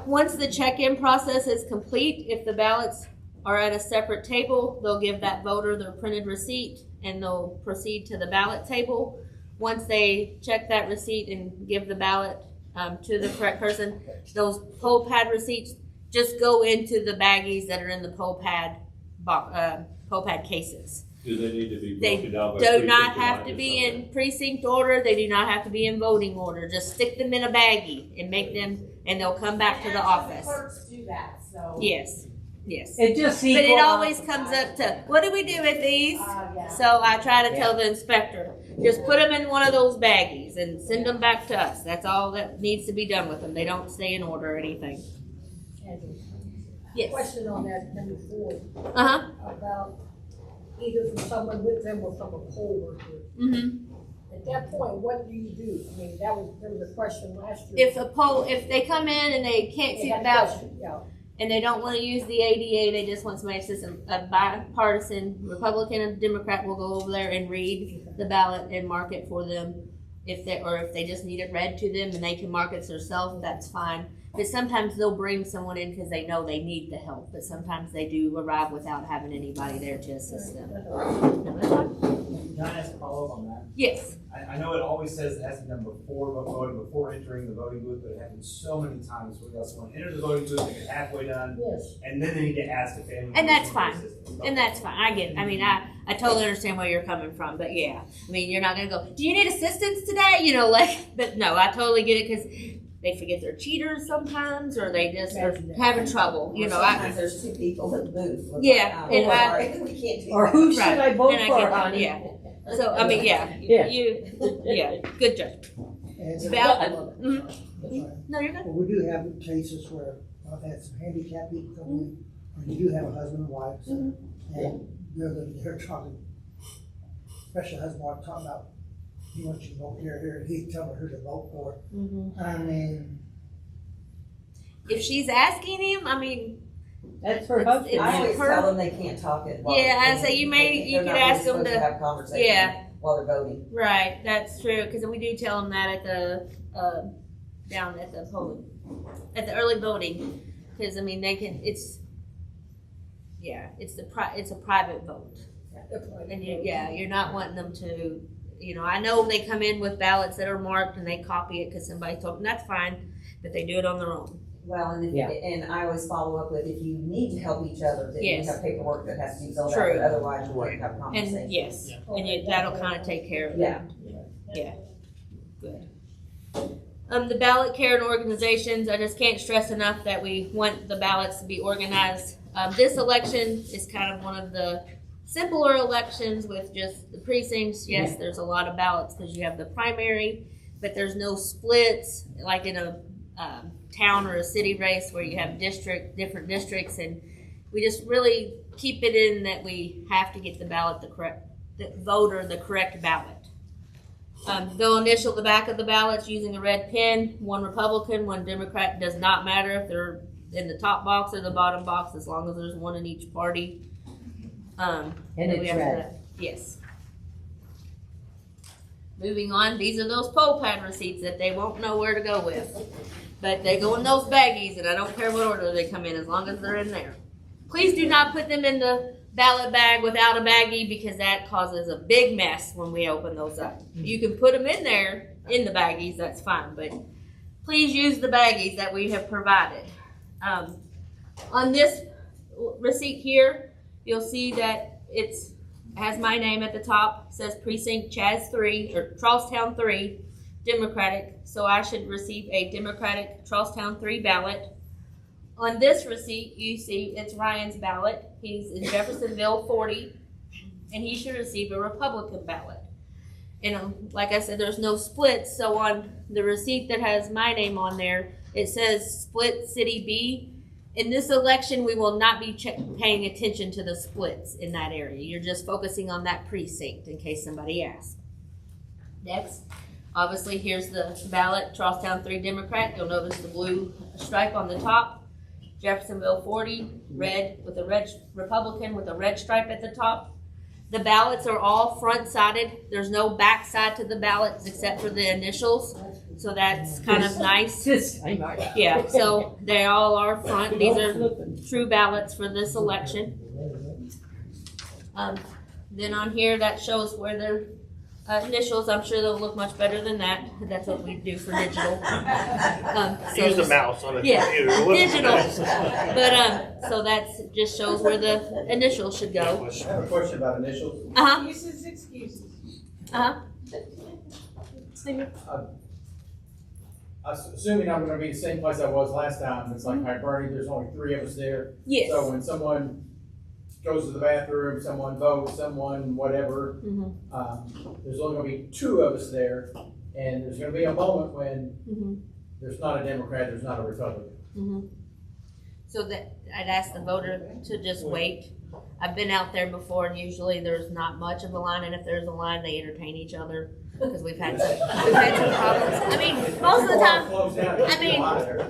Once the check-in process is complete, if the ballots are at a separate table, they'll give that voter their printed receipt and they'll proceed to the ballot table. Once they check that receipt and give the ballot to the correct person, those poll pad receipts just go into the baggies that are in the poll pad cases. Do they need to be They broken down by do precinct not or have not? to Just be something? in precinct order. They do not have to be in voting order. Just stick them in a baggie and make them, and they'll come back to the office. Clerks do that, so. Yes, yes. It just But it equal always comes up to, what do we do with these? Yeah. So I try to tell the inspector, just put them in one of those baggies and send them back to us. That's all that needs to be done with them. They don't stay in order or anything. Yes. Question on that number 4, Uh-huh. about either from someone with them or from a poll worker. Mm-hmm. At that point, what do you do? I mean, there was a question last year. If they come in and they can't see the They had a ballot, question, yeah. and they don't want to use the ADA, they just want somebody to system, a bipartisan Republican and Democrat will go over there and read the ballot and mark it for them. If they just need it read to them and they can mark it themselves, that's fine. But sometimes they'll bring someone in because they know they need the help. But sometimes they do arrive without having anybody there to assist them. No, that's fine. Can I ask a follow-up on that? Yes. I know it always says it has to be done before voting, before entering the voting booth, but it happens so many times where someone enters the voting booth, they get halfway done, Yes. and then they need to ask if family. And that's fine. assistance. And that's fine. I get it. I mean, I totally understand where you're coming from. But yeah, I mean, you're not going to go, do you need assistance today? You know, but no, I totally get it because they forget they're cheaters sometimes or they just are having trouble. You know, Sometimes there's 2 people in the booth. We're Yeah, like, and I- sorry, we can't do Or that. who should Right. I vote And I for, get that, honey? yeah. So, I mean, yeah, Yeah. good job. And Val- mhm. That's right. No, you're good. But we do have cases where I've had some handicapped people come in, or you do have a husband and wife, so, and they're talking, especially husband and wife talking about, he wants you to vote here, he tell her who to vote for. I mean, If she's asking him, I mean, That's her It's- husband. I always her- tell them they can't talk it. while- Yeah, I say you they're could not ask them supposed to- have conversation yeah. while they're voting. right, that's true, because we do tell them that at the, down at the polling, at the early voting, because, I mean, they can, it's a private vote. And you're not wanting them to, I know they come in with ballots that are marked and they copy it because somebody told them, that's fine, but they do it on their own. Well, and I always follow up with, if you need to help each other, then you Yes. have paperwork that has to be filled out, True. but otherwise you can't have a conversation. And yes, and that'll kind of take care of it. Yeah. Good. The ballot care and organizations, I just can't stress enough that we want the ballots to be organized. This election is kind of one of the simpler elections with just the precincts. Yes, there's a lot of ballots because you have the primary, but there's no splits like in a town or a city race where you have different districts, and We just really keep it in that we have to get the voter the correct ballot. They'll initial the back of the ballots using a red pen. One Republican, one Democrat, does not matter if they're in the top box or the bottom box, as long as there's one in each party. And then we it's have red. yes. Moving on, these are those poll pad receipts that they won't know where to go with. But they go in those baggies, and I don't care what order they come in, as long as they're in there. Please do not put them in the ballot bag without a baggie, because that causes a big mess when we open those up. You can put them in there, in the baggies, that's fine, but please use the baggies that we have provided. On this receipt here, you'll see that it has my name at the top. It says Precinct Chaz 3, or Charlestown 3, Democratic, so I should receive a Democratic Charlestown 3 ballot. On this receipt, you see it's Ryan's ballot. He's in Jeffersonville 40, and he should receive a Republican ballot. And like I said, there's no splits, so on the receipt that has my name on there, it says Split City B. In this election, we will not be paying attention to the splits in that area. You're just focusing on that precinct, in case somebody asks. Next, obviously, here's the ballot, Charlestown 3 Democrat. You'll notice the blue stripe on the top. Jeffersonville 40, red with a red Republican with a red stripe at the top. The ballots are all front-sided. There's no back side to the ballots except for the initials. So that's kind of nice. Yeah, so they all are front. These are true ballots for this election. Then on here, that shows where their initials. I'm sure they'll look much better than that. That's what we do for digital. Use the mouse on a yeah, computer. digital. But so that just shows where the initials should go. I have a question about initials. Uses, excuses. Assuming I'm gonna be the same place I was last time, it's like Bernie, there's only 3 of us there. Yes. So when someone goes to the bathroom, someone votes, someone whatever, there's only gonna be 2 of us there, and there's gonna be a moment when there's not a Democrat, there's not a Republican. So that I'd ask the voter to just wait. I've been out there before, and usually there's not much of a line, and if there's a line, they entertain each other, because we've had some problems. I mean, most of the time, I mean,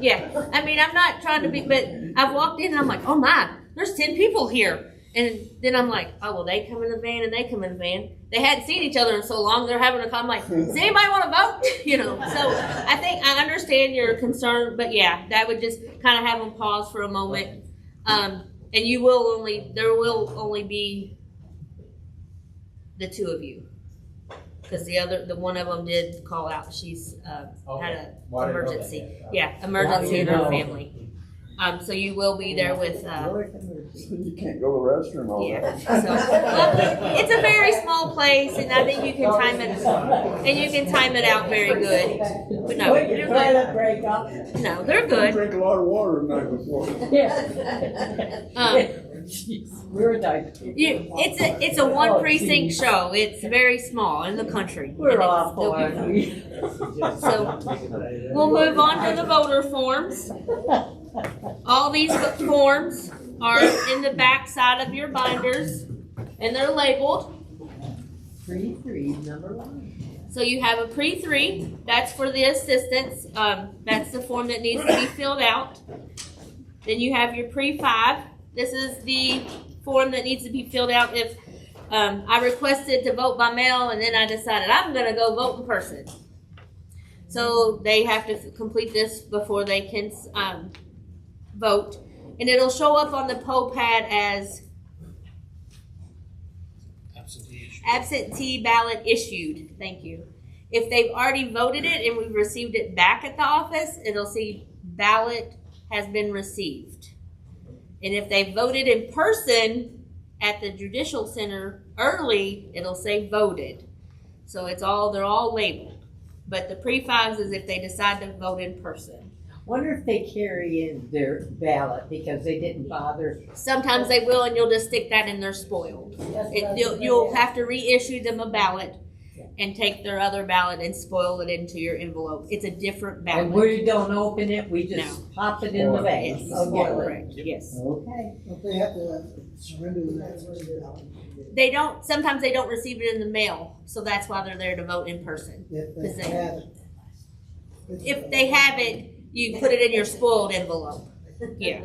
yeah. I mean, I'm not trying to be, but I've walked in and I'm like, oh my, there's 10 people here. And then I'm like, oh, well, they come in the van and they come in the van. They hadn't seen each other in so long. They're having a I'm like, does anybody want to vote? You know, so I think I understand your concern, but yeah, that would just kind of have them pause for a moment. And there will only be the 2 of you. Because the one of them did call out. She's had an emergency. Yeah, emergency in her family. So you will be there with. You can't go to the restroom all yeah. day. So, well, it's a very small place, and I think you can time it out very good. But no, they're good. No, they're good. Drink a lot of water the night before. We're diapers. It's a one precinct show. It's very small in the country. We're awful, aren't we? So we'll move on to the voter forms. All these forms are in the back side of your binders, and they're labeled. Pre-3, number 1. So you have a pre-3. That's for the assistants. That's the form that needs to be filled out. Then you have your pre-5. This is the form that needs to be filled out if I requested to vote by mail and then I decided I'm going to go vote in person. So they have to complete this before they can vote. And it'll show up on the poll pad as absentee ballot issued. Thank you. If they've already voted it and we've received it back at the office, it'll say ballot has been received. And if they voted in person at the Judicial Center early, it'll say voted. So they're all labeled. But the pre-5s is if they decide to vote in person. Wonder if they carry in their ballot because they didn't bother. Sometimes they will, and you'll just stick that in their spoiled. You'll have to reissue them a ballot. and take their other ballot and spoil it into your envelope. It's a different ballot. And we don't open it, we just pop it in the bag. Yes, Okay. correct, yes. Okay. Don't they have to surrender that first ballot? They don't, sometimes they don't receive it in the mail, so that's why they're there to vote in person. If Because they they- have it. If they have it, you put it in your spoiled envelope. Yeah.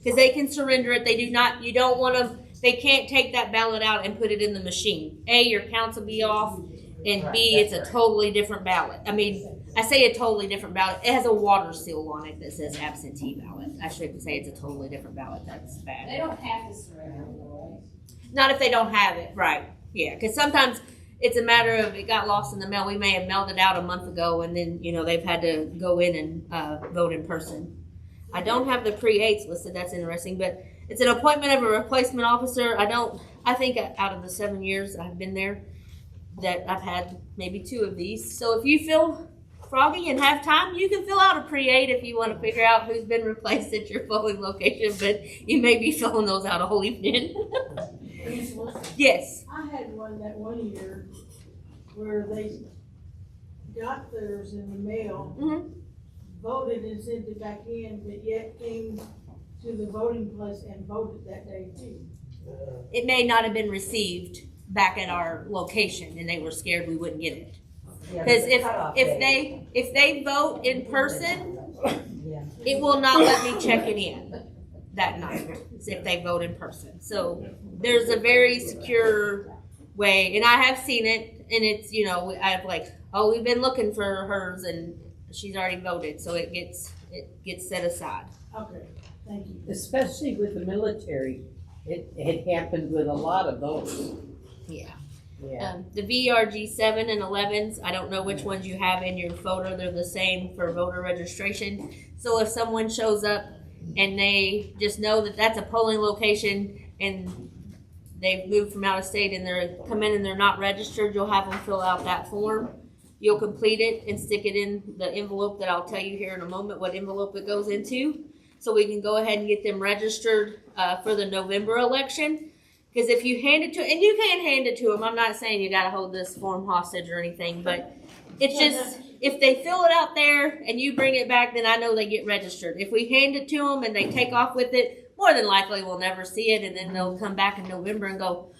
Because they can surrender it. They do not, you don't want to, they can't take that ballot out and put it in the machine. A, your counts will be off, and B, it's a totally different ballot. I mean, I say a totally different ballot. It has a water seal on it that says absentee ballot. I shouldn't say it's a totally different ballot. That's They bad. don't have to surrender, right? Not if they don't have it, right? Yeah, because sometimes it's a matter of it got lost in the mail. We may have mailed it out a month ago, and then they've had to go in and vote in person. I don't have the pre-8s listed. That's interesting, but it's an appointment of a replacement officer. I think out of the 7 years I've been there, that I've had maybe 2 of these. So if you feel froggy and have time, you can fill out a pre-8 if you want to figure out who's been replaced at your polling location. But you may be filling those out a whole evening. Yes. I had one that one year where they got theirs in the mail, Mhm. voted and sent it back in, but yet came to the voting place and voted that day too. It may not have been received back at our location, and they were scared we wouldn't get it. Yeah, Because there's a cutoff date. if they vote in person, Yeah. it will not let me check it in that night if they vote in person. So there's a very secure way, and I have seen it, and it's I have we've been looking for hers, and she's already voted, so it gets set aside. Okay, thank you. Especially with the military, it happened with a lot of those. Yeah. Yeah. The VRG 7 and 11s, I don't know which ones you have in your folder. They're the same for voter registration. So if someone shows up and they just know that that's a polling location and they've moved from out of state and they're come in and they're not registered, you'll have them fill out that form. You'll complete it and stick it in the envelope that I'll tell you here in a moment what envelope it goes into. So we can go ahead and get them registered for the November election. Because if you hand it to, and you can hand it to them, I'm not saying you got to hold this form hostage or anything, but it's just, if they fill it out there and you bring it back, then I know they get registered. If we hand it to them and they take off with it, more than likely we'll never see it, and then they'll come back in November and go,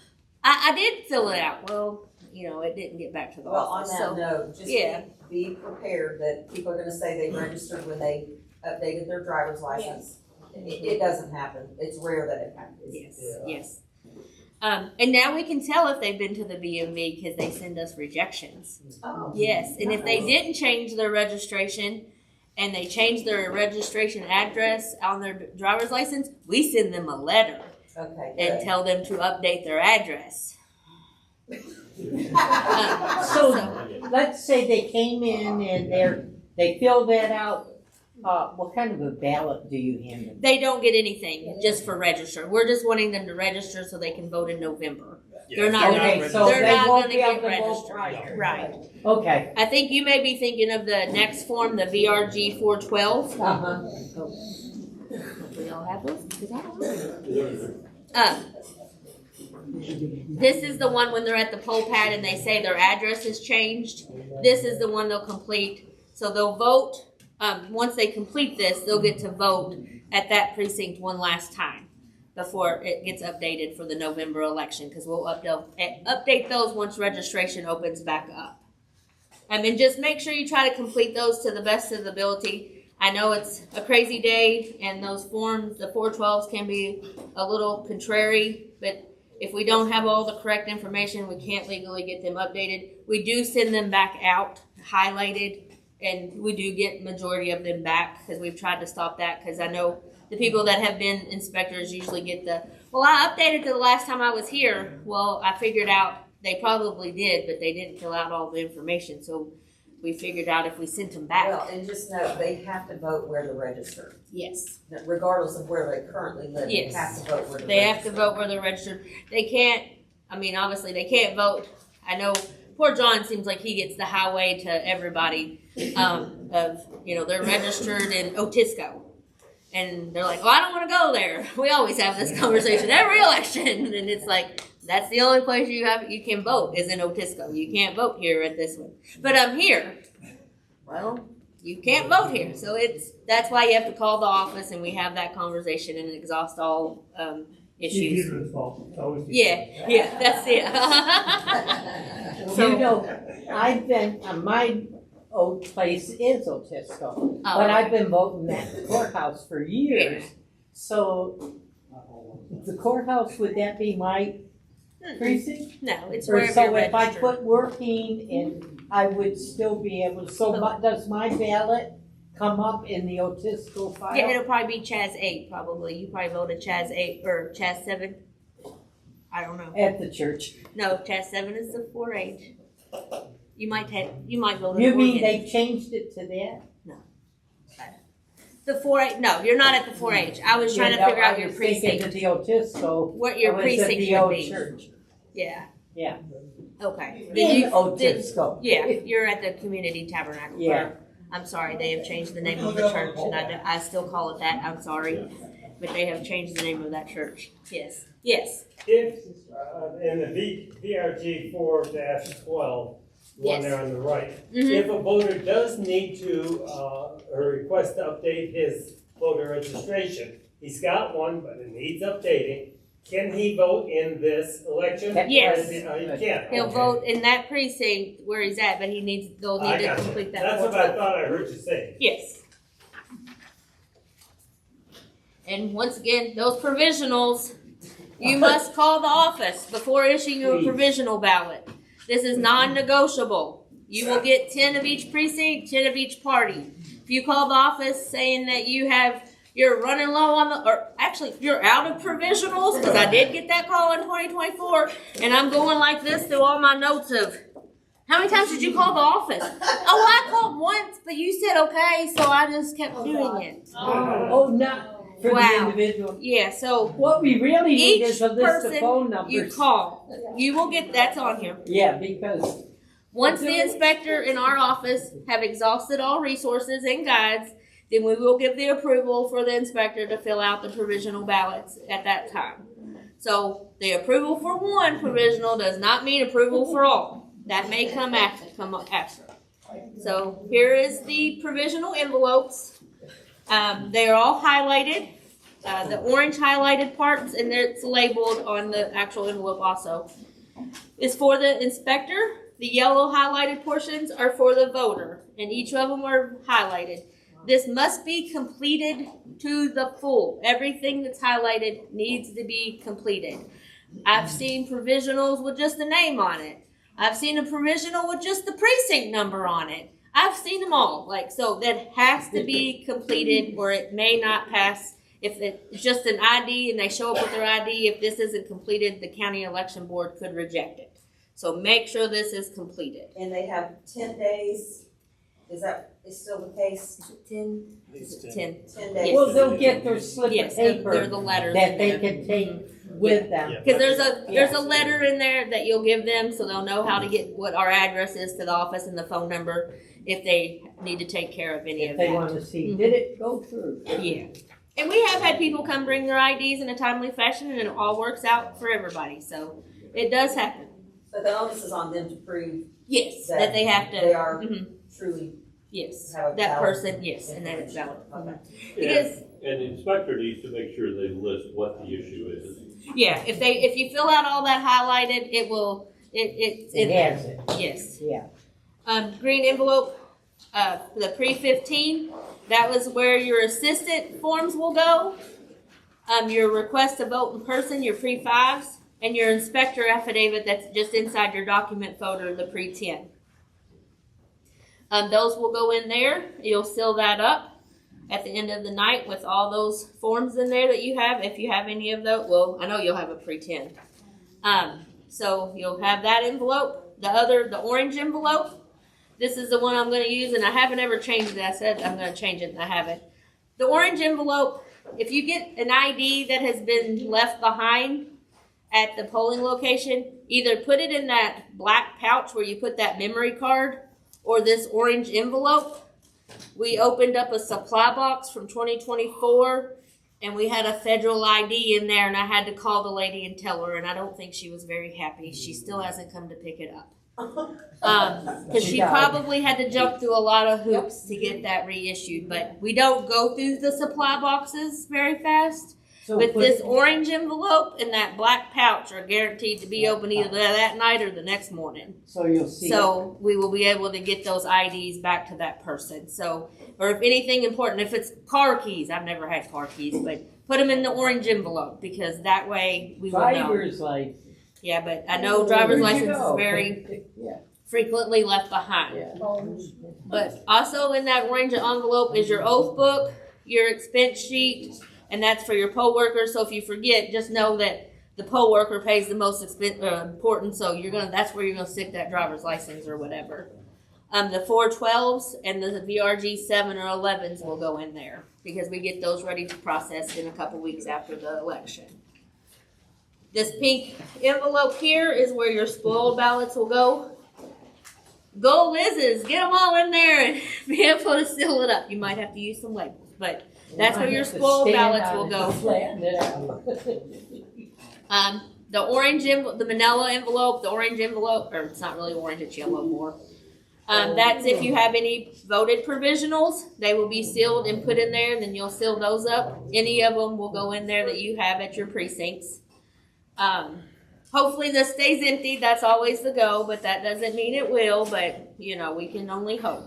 I did fill it out. Well, it didn't get back to the Well, on office. that note, just yeah. be prepared that people are gonna say they registered when they updated their driver's license. It doesn't happen. It's rare that it happens. Yes. And now we can tell if they've been to the BMV because they send us rejections. Oh. Yes, and if they didn't change their registration and they changed their registration address on their driver's license, we send them a letter Okay, and good. tell them to update their address. So let's say they came in and they filled that out. What kind of a ballot do you hand them? They don't get anything just for register. We're just wanting them to register so they can vote in November. They're not Okay, gonna, so they're they not won't gonna be able get to vote registered. prior. Right. Okay. I think you may be thinking of the next form, the VRG 412. Uh-huh. We all have those? 'Cause I don't know. This is the one when they're at the poll pad and they say their address has changed. This is the one they'll complete. So they'll vote. Once they complete this, they'll get to vote at that precinct one last time before it gets updated for the November election, because we'll update those once registration opens back up. And just make sure you try to complete those to the best of the ability. I know it's a crazy day, and those forms, the 412s, can be a little contrary, but if we don't have all the correct information, we can't legally get them updated. We do send them back out, highlighted, and we do get majority of them back because we've tried to stop that, because I know the people that have been inspectors usually get well, I updated the last time I was here. Well, I figured out they probably did, but they didn't fill out all the information. So we figured out if we sent them back. Well, and just know, they have to vote where they're registered. Yes. Regardless of where they currently live, Yes. they have to vote where they're They registered. have to vote where they're registered. They can't, obviously they can't vote. I know poor John seems like he gets the highway to everybody they're registered in Otisco. And they're like, well, I don't want to go there. We always have this conversation every election. And it's like, That's the only place you can vote is in Otisco. You can't vote here at this one. But I'm here. Well, you can't vote here. So that's why you have to call the office and we have that conversation and exhaust all issues. Yeah, that's it. You know, I've been, my old place is Otisco, but I've been voting at the courthouse for years. So the courthouse, would that be my precinct? No, it's Or wherever so you're if I registered. put working and I would still be able, does my ballot come up in the Otisco file? Yeah, it'll probably be Chaz 8 probably. You probably voted Chaz 8 or Chaz 7. I don't know. At the church. No, Chaz 7 is the 4-H. You might vote. You at mean Oregon. they changed it to that? The 4-H? No, you're not at the 4-H. I was trying to figure out your precinct. I was thinking to the Otisco. What your I was at precinct the would old be. church. Yeah. Yeah. Okay. In Otisco. Yeah, you're at the community tabernacle. Yeah. I'm sorry, they have changed the name of the church, and I still call it that. I'm sorry, but they have changed the name of that church. Yes. Yes. If, in the VRG 4-12, the one Yes. there on the right, Mhm. if a voter does need to, or request to update his voter registration, he's got one, but it needs updating, can he vote in this election? Yes. He can. He'll Okay. vote in that precinct where he's at, but they'll need I to got you. complete that. That's what I thought I heard you say. Yes. And once again, those provisionals, you must call the office before issuing a Please. provisional ballot. This is non-negotiable. You will get 10 of each precinct, 10 of each party. If you call the office saying that you're running low on or actually you're out of provisionals, because I did get that call in 2024, and I'm going like this through all my notes of, how many times did you call the office? Oh, I called once, but you said okay, so I just kept doing it. Oh, not for Wow. the individual. Yeah, so What we really need each is a list of person phone numbers. you call, you will get, that's on here. Yeah, because Once the inspector in our office have exhausted all resources and guides, then we will give the approval for the inspector to fill out the provisional ballots at that time. So the approval for one provisional does not mean approval for all. That may come after. So here is the provisional envelopes. They are all highlighted. The orange highlighted parts, and it's labeled on the actual envelope also, is for the inspector. The yellow highlighted portions are for the voter, and each of them are highlighted. This must be completed to the full. Everything that's highlighted needs to be completed. I've seen provisionals with just the name on it. I've seen a provisional with just the precinct number on it. I've seen them all. So that has to be completed or it may not pass. If it's just an ID and they show up with their ID, if this isn't completed, the county election board could reject it. So make sure this is completed. And they have 10 days, is still the case? 10. 10. 10 days. well, they'll get their slip Yes, of they're paper the letters that in they there. can take with them. Because there's a letter in there that you'll give them so they'll know how to get what our address is to the office and the phone number if they need to take care of any If of they that. want to see, did it go through? Yeah. And we have had people come bring their IDs in a timely fashion and it all works out for everybody. So it does happen. But the onus is on them to prove Yes. That they have to. they are Mhm. truly Yes. have a That valid person, yes, and that it's valid. Okay. Because And the inspector needs to make sure they list what the issue is. yeah, if you fill out all that highlighted, it's in It there. has it, Yes. yeah. Green envelope, for the pre-15, that was where your assistant forms will go. Your request to vote in person, your pre-5s, and your inspector affidavit that's just inside your document folder, the pre-10. Those will go in there. You'll seal that up at the end of the night with all those forms in there that you have. If you have any of those, well, I know you'll have a pre-10. So you'll have that envelope. The orange envelope, this is the one I'm going to use, and I haven't ever changed it. I said I'm going to change it, and I haven't. The orange envelope, if you get an ID that has been left behind at the polling location, either put it in that black pouch where you put that memory card or this orange envelope. We opened up a supply box from 2024 and we had a federal ID in there, and I had to call the lady and tell her, and I don't think she was very happy. She still hasn't come to pick it up. Because she probably had to jump through a lot of hoops to get that reissued, but we don't go through the supply boxes very fast. So But put- this orange envelope and that black pouch are guaranteed to be open either that night or the next morning. So you'll see. So we will be able to get those IDs back to that person. So, or if anything important, if it's car keys, I've never had car keys, but put them in the orange envelope because that way we will know. Driver's license. Yeah, but I know driver's Where'd you license go? is very Yeah. frequently left behind. Yeah. But also in that orange envelope is your oath book, your expense sheet, and that's for your poll worker. So if you forget, just know that the poll worker pays the most important. So that's where you're gonna stick that driver's license or whatever. The 412s and the VRG 7 or 11s will go in there because we get those ready to process in a couple weeks after the election. This pink envelope here is where your spoiled ballots will go. Go Liz's, get them all in there and be able to seal it up. You might have to use some labels, but that's where your spoiled ballots will go. The orange, the manila envelope, the orange envelope, or it's not really orange, it's yellow more. That's if you have any voted provisionals, they will be sealed and put in there, and then you'll seal those up. Any of them will go in there that you have at your precincts. Hopefully this stays empty, that's always the goal, but that doesn't mean it will, but we can only hope.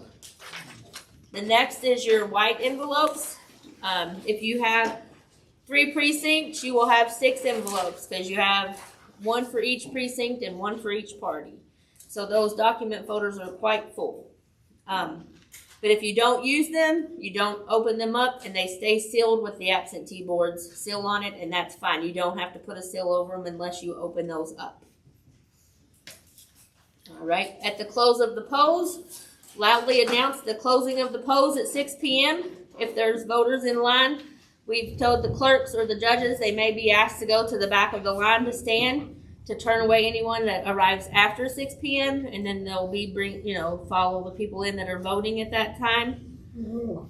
The next is your white envelopes. If you have 3 precincts, you will have 6 envelopes because you have 1 for each precinct and 1 for each party. So those document folders are quite full. But if you don't use them, you don't open them up, and they stay sealed with the absentee board's seal on it, and that's fine. You don't have to put a seal over them unless you open those up. All right, at the close of the polls, loudly announce the closing of the polls at 6 p.m. If there's voters in line, we've told the clerks or the judges they may be asked to go to the back of the line to stand to turn away anyone that arrives after 6 p.m. and then they'll be follow the people in that are voting at that time.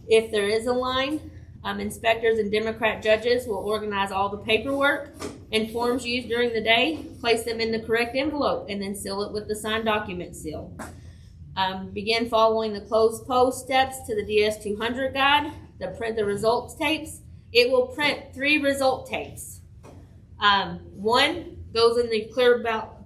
If there is a line, inspectors and Democrat judges will organize all the paperwork and forms used during the day, place them in the correct envelope, and then seal it with the signed document seal. Begin following the closed poll steps to the DS200 guide. Print the results tapes. It will print 3 result tapes. 1 goes in the clear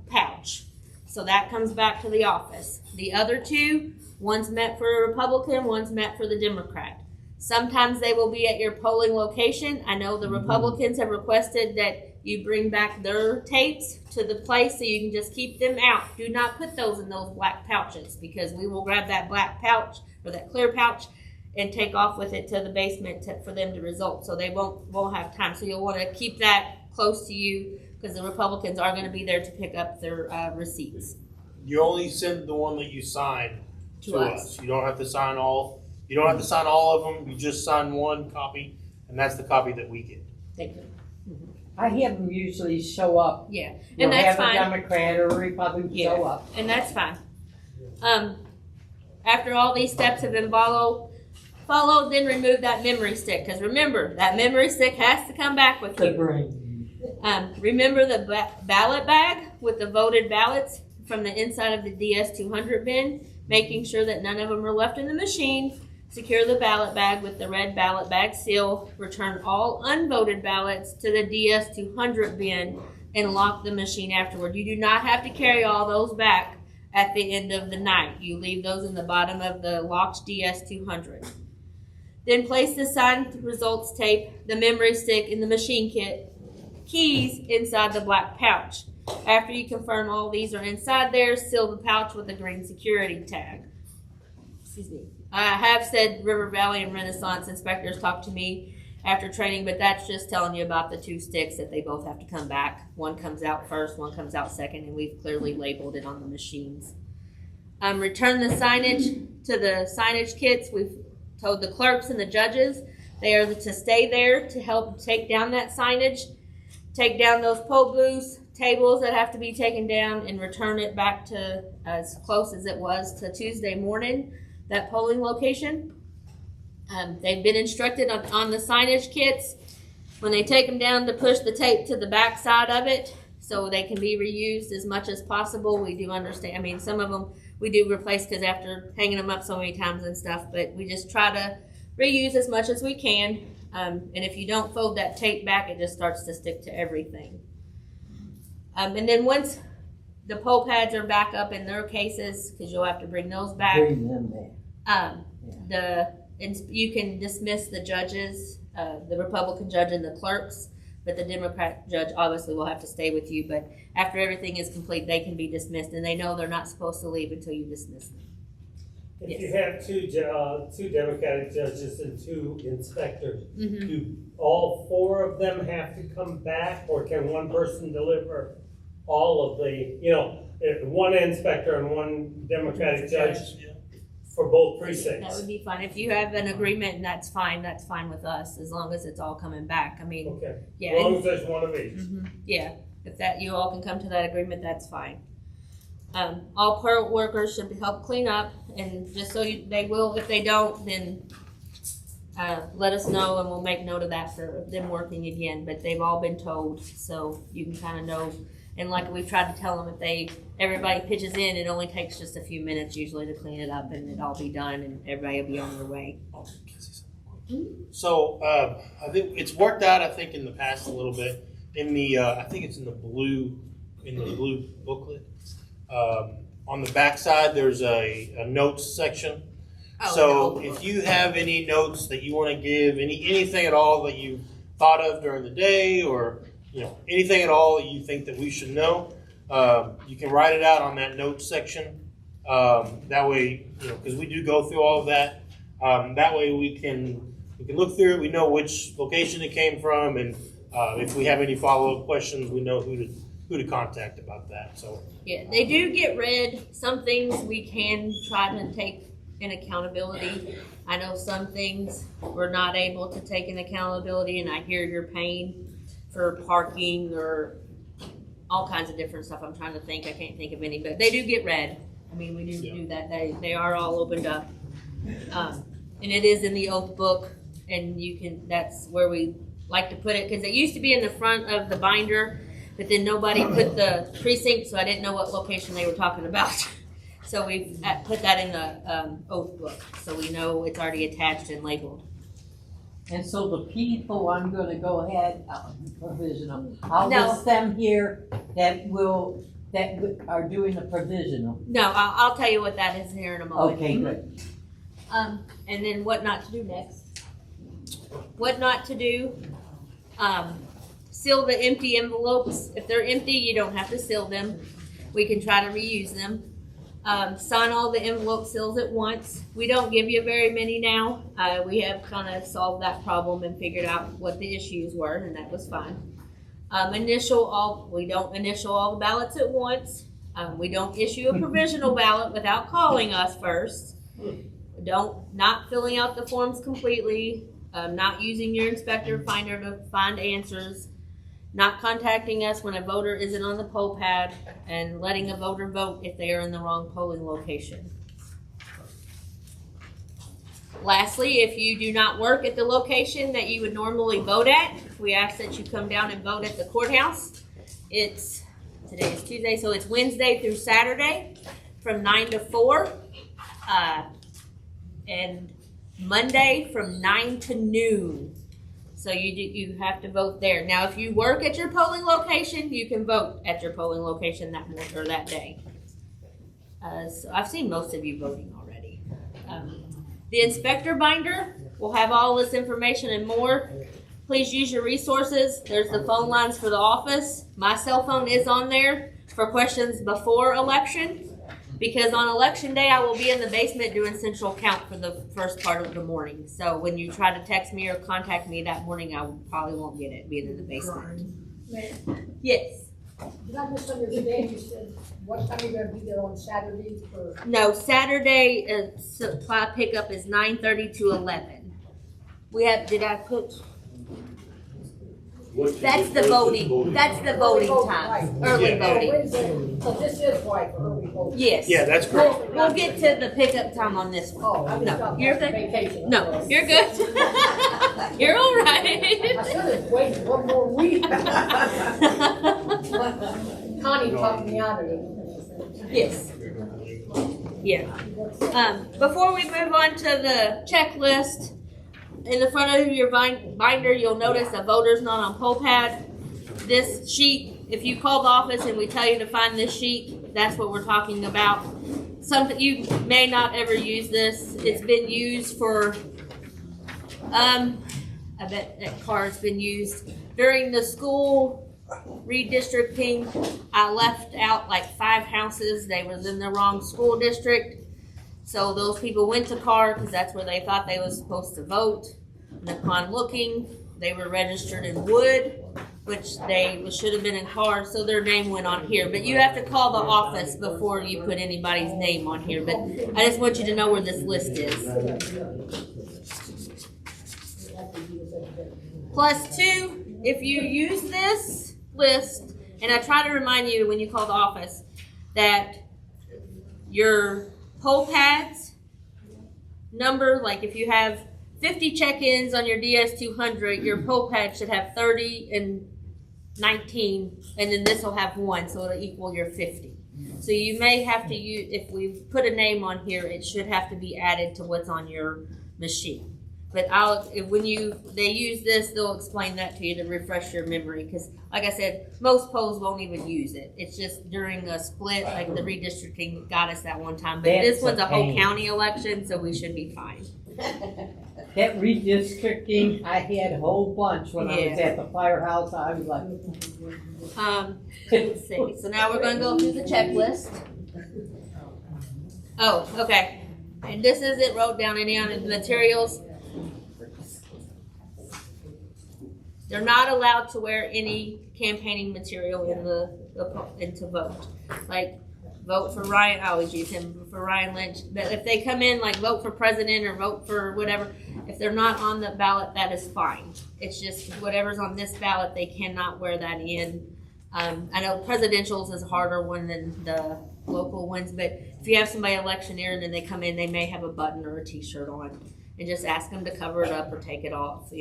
pouch, so that comes back to the office. The other 2, one's meant for a Republican, one's meant for the Democrat. Sometimes they will be at your polling location. I know the Republicans have requested that you bring back their tapes to the place so you can just keep them out. Do not put those in those black pouches because we will grab that black pouch or that clear pouch and take off with it to the basement for them to result. So they won't have time. So you'll want to keep that close to you because the Republicans are going to be there to pick up their receipts. You only send the one that you sign To to us. us. You don't have to sign all. You don't have to sign all of them. You just sign one copy, and that's the copy that we get. Thank you. I have them usually show up. Yeah, You'll and that's have fine. a Democrat or a Republican show up. And that's fine. After all these steps have been followed, then remove that memory stick. Because remember, that memory stick has to come back with The you. brain. Remember the ballot bag with the voted ballots from the inside of the DS200 bin, making sure that none of them are left in the machine. Secure the ballot bag with the red ballot bag seal. Return all unvoted ballots to the DS200 bin and lock the machine afterward. You do not have to carry all those back at the end of the night. You leave those in the bottom of the locked DS200. Then place the signed results tape, the memory stick, and the machine kit keys inside the black pouch. After you confirm all these are inside there, seal the pouch with a green security tag. Excuse me. I have said River Valley and Renaissance inspectors talked to me after training, but that's just telling you about the 2 sticks that they both have to come back. One comes out first, one comes out second, and we've clearly labeled it on the machines. Return the signage to the signage kits. We've told the clerks and the judges they are to stay there to help take down that signage, take down those poll booths, tables that have to be taken down, and return it back to as close as it was to Tuesday morning, that polling location. They've been instructed on the signage kits When they take them down to push the tape to the back side of it so they can be reused as much as possible. We do understand, I mean, some of them we do replace because after hanging them up so many times and stuff, but we just try to reuse as much as we can. And if you don't fold that tape back, it just starts to stick to everything. And then once the pole pads are back up in their cases, because you'll have to bring those back, Bring them back. you can dismiss the judges, the Republican judge and the clerks, but the Democrat judge obviously will have to stay with you. But after everything is complete, they can be dismissed, and they know they're not supposed to leave until you dismiss them. If you have two Democratic judges and two inspectors, do all four of them have to come back, or can one person deliver all of the, one inspector and one Democratic judge for both precincts? That would be fine. If you have an agreement, and that's fine with us, as long as it's all coming back. I mean, Okay, yeah. as long as there's one of each. Yeah, if that, you all can come to that agreement, that's fine. All poll workers should help clean up, and just so they will, if they don't, then let us know and we'll make note of that for them working again. But they've all been told, so you can kind of know. And like we've tried to tell them, if everybody pitches in, it only takes just a few minutes usually to clean it up, and it'll all be done, and everybody will be on their way. So I think it's worked out. I think in the past a little bit in the I think it's in the blue booklet. On the back side, there's a notes section. So if you have any notes that you want to give, anything at all that you thought of during the day, or anything at all that you think that we should know, you can write it out on that notes section. That way, because we do go through all of that. That way we can look through it. We know which location it came from, and if we have any follow-up questions, we know who to contact about that. So yeah, they do get read. Some things we can try to take in accountability. I know some things we're not able to take in accountability, and I hear your pain for parking or all kinds of different stuff. I'm trying to think. I can't think of any, but they do get read. I mean, we do that. They are all opened up, and it is in the oath book, and that's where we like to put it, because it used to be in the front of the binder. But then nobody put the precinct, so I didn't know what location they were talking about. So we put that in the oath book, so we know it's already attached and labeled. And so the people, I'm gonna go ahead, provisional, I'll list them here that are doing the provisional. No, I'll tell you what that is here in a moment. Okay, good. And then what not to do next. What not to do, seal the empty envelopes. If they're empty, you don't have to seal them. We can try to reuse them. Sign all the envelope seals at once. We don't give you very many now. We have kind of solved that problem and figured out what the issues were, and that was fine. We don't initial all the ballots at once. We don't issue a provisional ballot without calling us first. Not filling out the forms completely. Not using your inspector finder to find answers. Not contacting us when a voter isn't on the poll pad, and letting a voter vote if they are in the wrong polling location. Lastly, if you do not work at the location that you would normally vote at, we ask that you come down and vote at the courthouse. Today is Tuesday, so it's Wednesday through Saturday from 9 to 4, and Monday from 9 to noon. So you have to vote there. Now, if you work at your polling location, you can vote at your polling location that morning or that day. So I've seen most of you voting already. The inspector binder will have all this information and more. Please use your resources. There's the phone lines for the office. My cell phone is on there for questions before election, because on election day I will be in the basement doing central count for the first part of the morning. So when you try to text me or contact me that morning, I probably won't get it, being in the basement. Yes. Did I misunderstand? You said what time are you gonna be there on Saturdays for? No, Saturday supply pickup is 9:30 to 11. Did I put? That's the voting. That's the voting time. Early voting. So this is right for early voting. Yes. Yeah, that's correct. We'll get to the pickup time on this one. Oh, I was No, talking you're about good. vacation. No, you're good. You're all right. I should have wait one more week. Connie talked me out of it. Yes. Yeah. Before we move on to the checklist, in the front of your binder, you'll notice a voter's not on poll pad. This sheet, if you call the office and we tell you to find this sheet, that's what we're talking about. You may not ever use this. It's been used for, I bet that card's been used during the school redistricting. I left out like 5 houses. They was in the wrong school district. So those people went to Carr because that's where they thought they was supposed to vote. And upon looking, they were registered in Wood, which they should have been in Carr, so their name went on here. But you have to call the office before you put anybody's name on here. But I just want you to know where this list is. +2, if you use this list, and I try to remind you when you call the office that your poll pads number, like if you have 50 check-ins on your DS200, your poll pad should have 30 and 19, and then this will have 1, so it'll equal your 50. So you may have to use, if we put a name on here, it should have to be added to what's on your machine. But when they use this, they'll explain that to you to refresh your memory. Because, like I said, most polls won't even use it. It's just during a split, like the redistricting got us that one time. But this one's a whole county election, so we should be fine. That redistricting, I had a whole bunch when I was at the firehouse. I was like, let's see. So now we're going to go through the checklist. Oh, okay. And this isn't wrote down any on the materials. They're not allowed to wear any campaigning material in to vote. Like vote for Ryan, I always use him for Ryan Lynch. But if they come in like vote for president or vote for whatever, if they're not on the ballot, that is fine. It's just whatever's on this ballot, they cannot wear that in. I know presidentials is a harder one than the local ones, but if you have somebody electioneering and they come in, they may have a button or a t-shirt on, and just ask them to cover it up or take it off.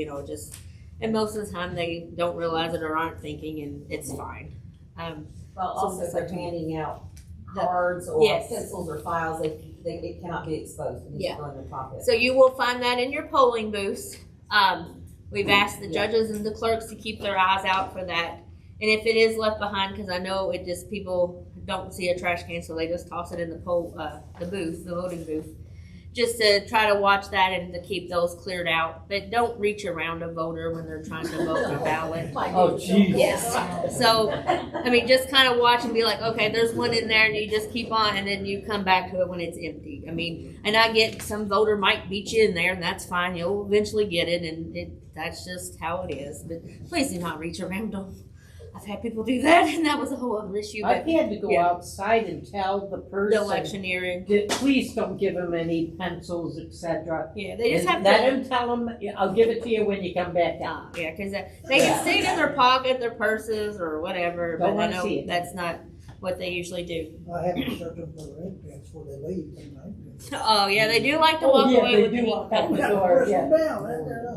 And most of the time they don't realize it or aren't thinking, and it's fine. Well, also if they're handing out cards or pencils or files, it cannot be exposed. It needs to go in their pocket. So you will find that in your polling booths. We've asked the judges and the clerks to keep their eyes out for that. And if it is left behind, because I know people don't see a trash can, so they just toss it in the voting booth. Just to try to watch that and to keep those cleared out. But don't reach around a voter when they're trying to vote their ballot. oh, geez. Yes. So, just kind of watch and be like, okay, there's one in there, and you just keep on, and then you come back to it when it's empty. And I get some voter might beat you in there, and that's fine. You'll eventually get it, and that's just how it is. But please do not reach around them. I've had people do that, and that was a whole other issue. I've had to go outside and tell the person, the electioneering, please don't give them any pencils, etc. Yeah, they just have to let them tell them, I'll give it to you when you come back down. Yeah, because they can stick it in their pocket, their purses, or whatever. Don't but I wanna know see it. that's not what they usually do. I have to search them for the ink pens before they leave. Oh yeah, they do like to walk away with the ink pen.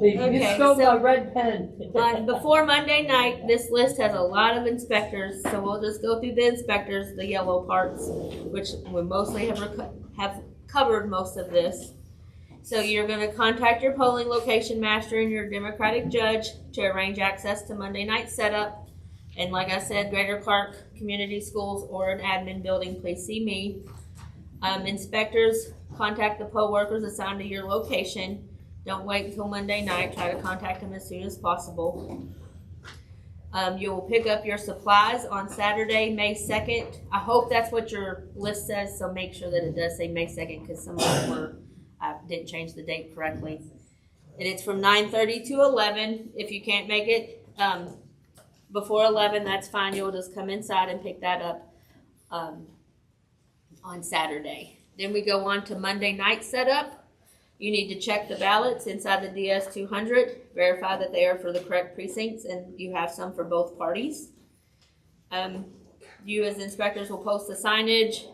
They stole my red pen. Before Monday night, this list has a lot of inspectors, so we'll just go through the inspectors, the yellow parts, which we mostly have covered most of this. So you're going to contact your polling location master and your Democratic judge to arrange access to Monday night setup. And like I said, Greater Clark Community Schools or an admin building, please see me. Inspectors, contact the poll workers assigned to your location. Don't wait until Monday night. Try to contact them as soon as possible. You will pick up your supplies on Saturday, May 2nd. I hope that's what your list says, so make sure that it does say May 2nd, because some of them I didn't change the date correctly. And it's from 9:30 to 11. If you can't make it before 11, that's fine. You'll just come inside and pick that up on Saturday. Then we go on to Monday night setup. You need to check the ballots inside the DS200, verify that they are for the correct precincts, and you have some for both parties. You as inspectors will post the signage,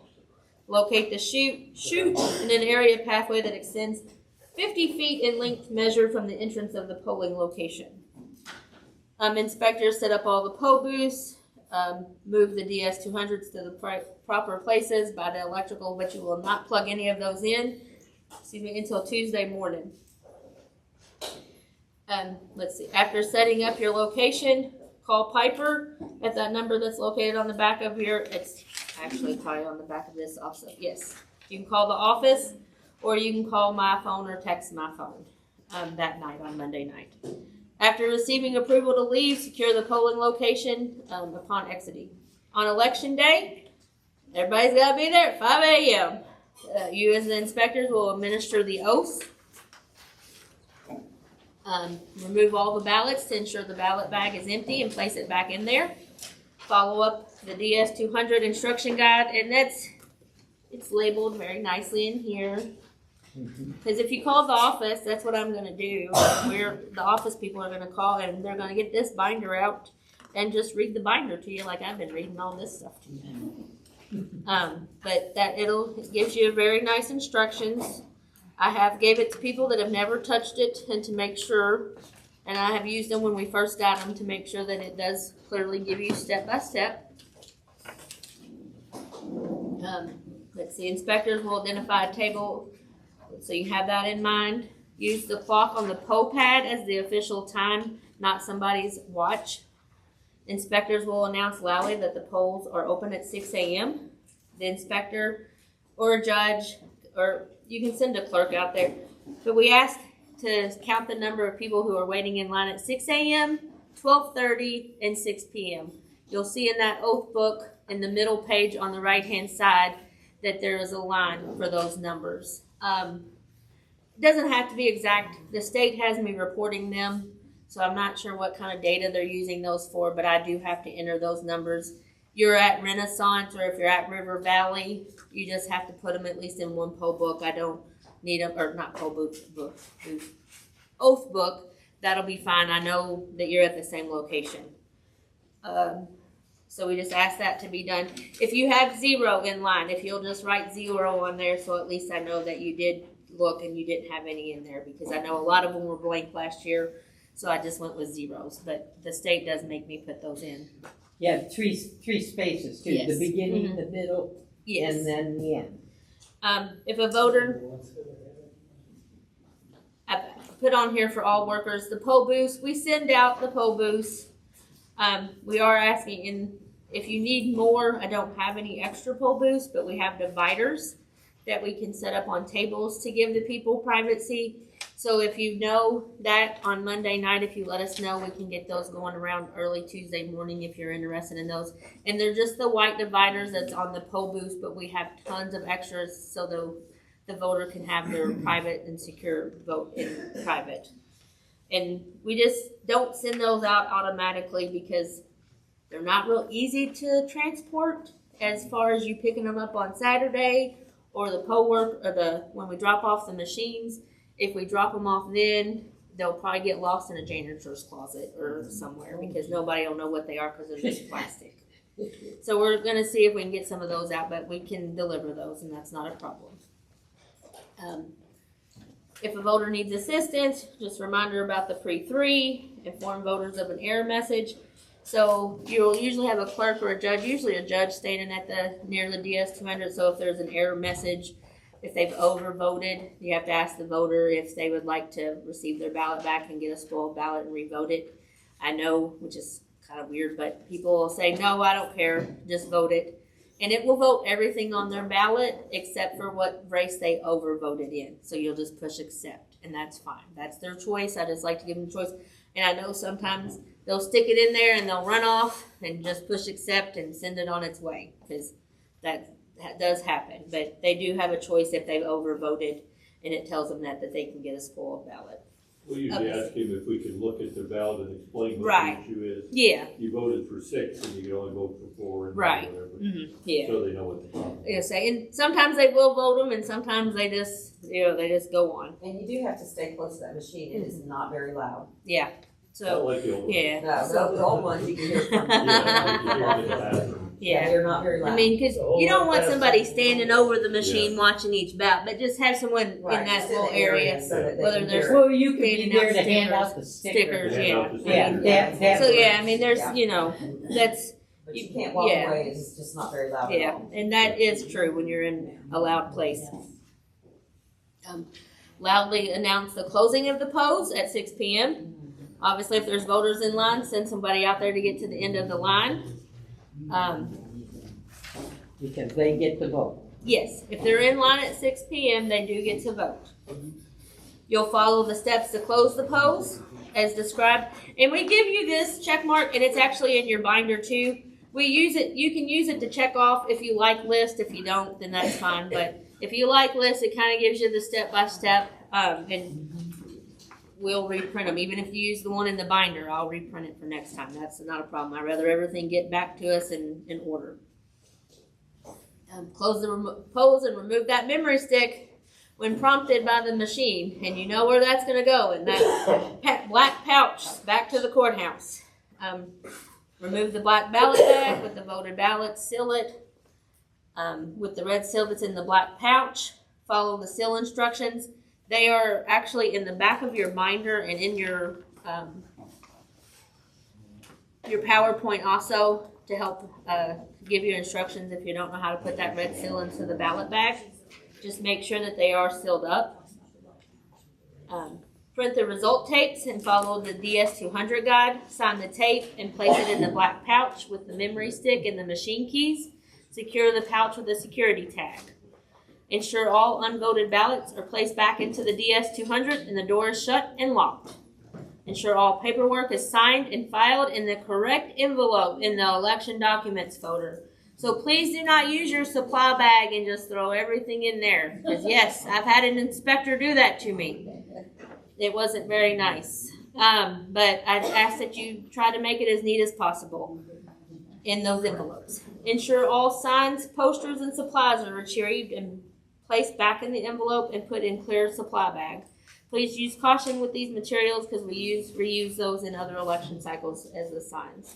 locate the chute in an area pathway that extends 50 feet in length measured from the entrance of the polling location. Inspectors set up all the poll booths, move the DS200s to the proper places by the electrical, but you will not plug any of those in, until Tuesday morning. Let's see, after setting up your location, call Piper at that number that's located on the back of it's actually probably on the back of this also, yes. You can call the office, or you can call my phone or text my phone that night on Monday night. After receiving approval to leave, secure the polling location upon exiting. On election day, everybody's got to be there at 5 a.m. You as the inspectors will administer the oaths. Remove all the ballots to ensure the ballot bag is empty and place it back in there. Follow up the DS200 instruction guide, and it's labeled very nicely in here. Because if you call the office, that's what I'm going to do. The office people are going to call, and they're going to get this binder out and just read the binder to you like I've been reading all this stuff to you. But it gives you very nice instructions. I have gave it to people that have never touched it, and to make sure, and I have used them when we first got them to make sure that it does clearly give you step by step. Let's see, inspectors will identify a table, so you have that in mind. Use the clock on the poll pad as the official time, not somebody's watch. Inspectors will announce loudly that the polls are open at 6 a.m. The inspector or a judge, or you can send a clerk out there, but we ask to count the number of people who are waiting in line at 6 a.m., 12:30, and 6 p.m. You'll see in that oath book in the middle page on the right-hand side that there is a line for those numbers. It doesn't have to be exact. The state has me reporting them, so I'm not sure what kind of data they're using those for, but I do have to enter those numbers. You're at Renaissance, or if you're at River Valley, you just have to put them at least in one poll book. I don't need them, or not poll book, oath book. That'll be fine. I know that you're at the same location. So we just ask that to be done. If you have 0 in line, if you'll just write 0 on there, so at least I know that you did look and you didn't have any in there, because I know a lot of them were blank last year, so I just went with 0s. But the state does make me put those in. Yeah, three spaces too. Yes. The beginning, the middle, Yes. and then the end. If a voter, I put on here for all workers, the poll booths, we send out the poll booths. We are asking, and if you need more, I don't have any extra poll booths, but we have dividers that we can set up on tables to give the people privacy. So if you know that on Monday night, if you let us know, we can get those going around early Tuesday morning if you're interested in those. And they're just the white dividers that's on the poll booth, but we have tons of extras so the voter can have their private and secure vote in private. And we just don't send those out automatically because they're not real easy to transport as far as you picking them up on Saturday or the poll work, or when we drop off the machines. If we drop them off then, they'll probably get lost in a janitor's closet or somewhere because nobody will know what they are because they're just plastic. So we're going to see if we can get some of those out, but we can deliver those, and that's not a problem. If a voter needs assistance, just a reminder about the pre-3, inform voters of an error message. So you'll usually have a clerk or a judge, usually a judge standing at near the DS200. So if there's an error message, if they've overvoted, you have to ask the voter if they would like to receive their ballot back and get a spoiled ballot and revote it. I know, which is kind of weird, but people will say, no, I don't care, just vote it. And it will vote everything on their ballot except for what race they overvoted in. So you'll just push accept, and that's fine. That's their choice. I just like to give them a choice. And I know sometimes they'll stick it in there and they'll run off and just push accept and send it on its way, because that does happen. But they do have a choice if they've overvoted, and it tells them that they can get a spoiled ballot. We usually ask him if we can look at their ballot and explain what Right. the issue is. Yeah. You voted for 6 and you can only vote for 4 and Right. whatever. Mm-hmm. Yeah. So they know what the problem is. Yeah, and sometimes they will vote them, and sometimes they just, they just go on. And you do have to stay close to that machine. It is not very loud. Yeah. So, like the old. yeah. No, the old ones you can hear from. Yeah, you hear it in the bathroom. Yeah. They're not very loud. I mean, because you don't want somebody standing over the machine watching each bout, but just have someone Right, in that just in little the area area. so that they Whether can there's hear it. Well, you could be handing there out to hand stickers. out the stickers. Stickers, Yeah. yeah. Yeah, So yeah, I mean, there's Yeah. you know, that's But you can't walk yeah. away, it's just not very loud at yeah, all. and that is true when you're in a loud place. Loudly announce the closing of the polls at 6 p.m. Obviously, if there's voters in line, send somebody out there to get to the end of the line. Because they get to vote. Yes, if they're in line at 6 p.m., they do get to vote. You'll follow the steps to close the polls as described. And we give you this check mark, and it's actually in your binder too. We use it, you can use it to check off if you like list. If you don't, then that's fine. But if you like list, it kind of gives you the step-by-step, and we'll reprint them. Even if you use the one in the binder, I'll reprint it for next time. That's not a problem. I'd rather everything get back to us in order. Close the polls and remove that memory stick when prompted by the machine, and you know where that's going to go, in that black pouch back to the courthouse. Remove the black ballot bag with the voted ballots, seal it with the red seal that's in the black pouch. Follow the seal instructions. They are actually in the back of your binder and in your PowerPoint also, to help give you instructions if you don't know how to put that red seal into the ballot bag. Just make sure that they are sealed up. Print the result tapes and follow the DS200 guide. Sign the tape and place it in the black pouch with the memory stick and the machine keys. Secure the pouch with a security tag. Ensure all unvoted ballots are placed back into the DS200 and the door is shut and locked. Ensure all paperwork is signed and filed in the correct envelope in the election documents folder. So please do not use your supply bag and just throw everything in there. Because yes, I've had an inspector do that to me. It wasn't very nice. But I'd ask that you try to make it as neat as possible in those envelopes. Ensure all signs, posters, and supplies are retrieved and placed back in the envelope and put in clear supply bag. Please use caution with these materials because we reuse those in other election cycles as the signs.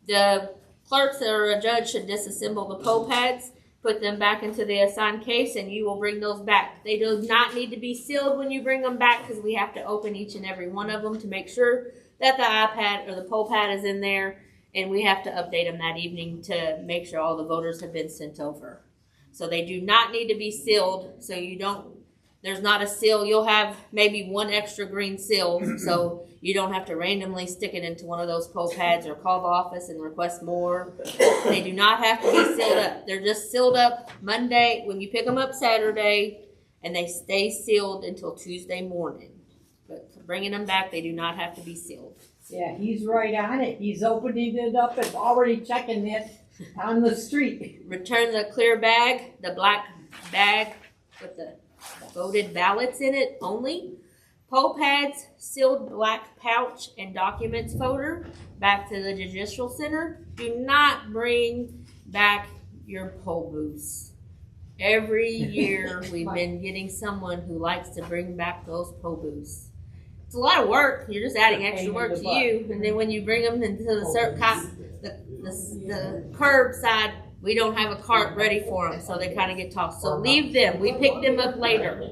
The clerks or a judge should disassemble the poll pads, put them back into the assigned case, and you will bring those back. They do not need to be sealed when you bring them back because we have to open each and every one of them to make sure that the iPad or the poll pad is in there, and we have to update them that evening to make sure all the voters have been sent over. So they do not need to be sealed, so you don't, there's not a seal. You'll have maybe one extra green seal, so you don't have to randomly stick it into one of those poll pads or call the office and request more. They do not have to be sealed up. They're just sealed up Monday when you pick them up Saturday, and they stay sealed until Tuesday morning. But bringing them back, they do not have to be sealed. Yeah, he's right on it. He's opening it up and already checking it on the street. Return the clear bag, the black bag with the voted ballots in it only. Poll pads, sealed black pouch, and documents folder back to the Judicial Center. Do not bring back your poll booths. Every year we've been getting someone who likes to bring back those poll booths. It's a lot of work. You're just adding extra work to you. And then when you bring them into the curb side, we don't have a cart ready for them, so they kind of get tossed. So leave them. We pick them up later.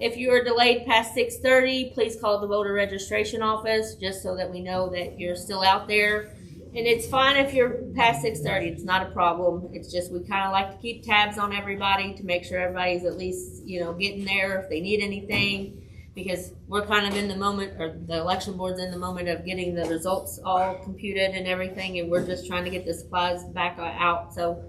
If you are delayed past 6:30, please call the voter registration office just so that we know that you're still out there. And it's fine if you're past 6:30. It's not a problem. It's just we kind of like to keep tabs on everybody to make sure everybody's at least, getting there if they need anything. Because we're kind of in the moment, or the election board's in the moment of getting the results all computed and everything, and we're just trying to get the supplies back out. So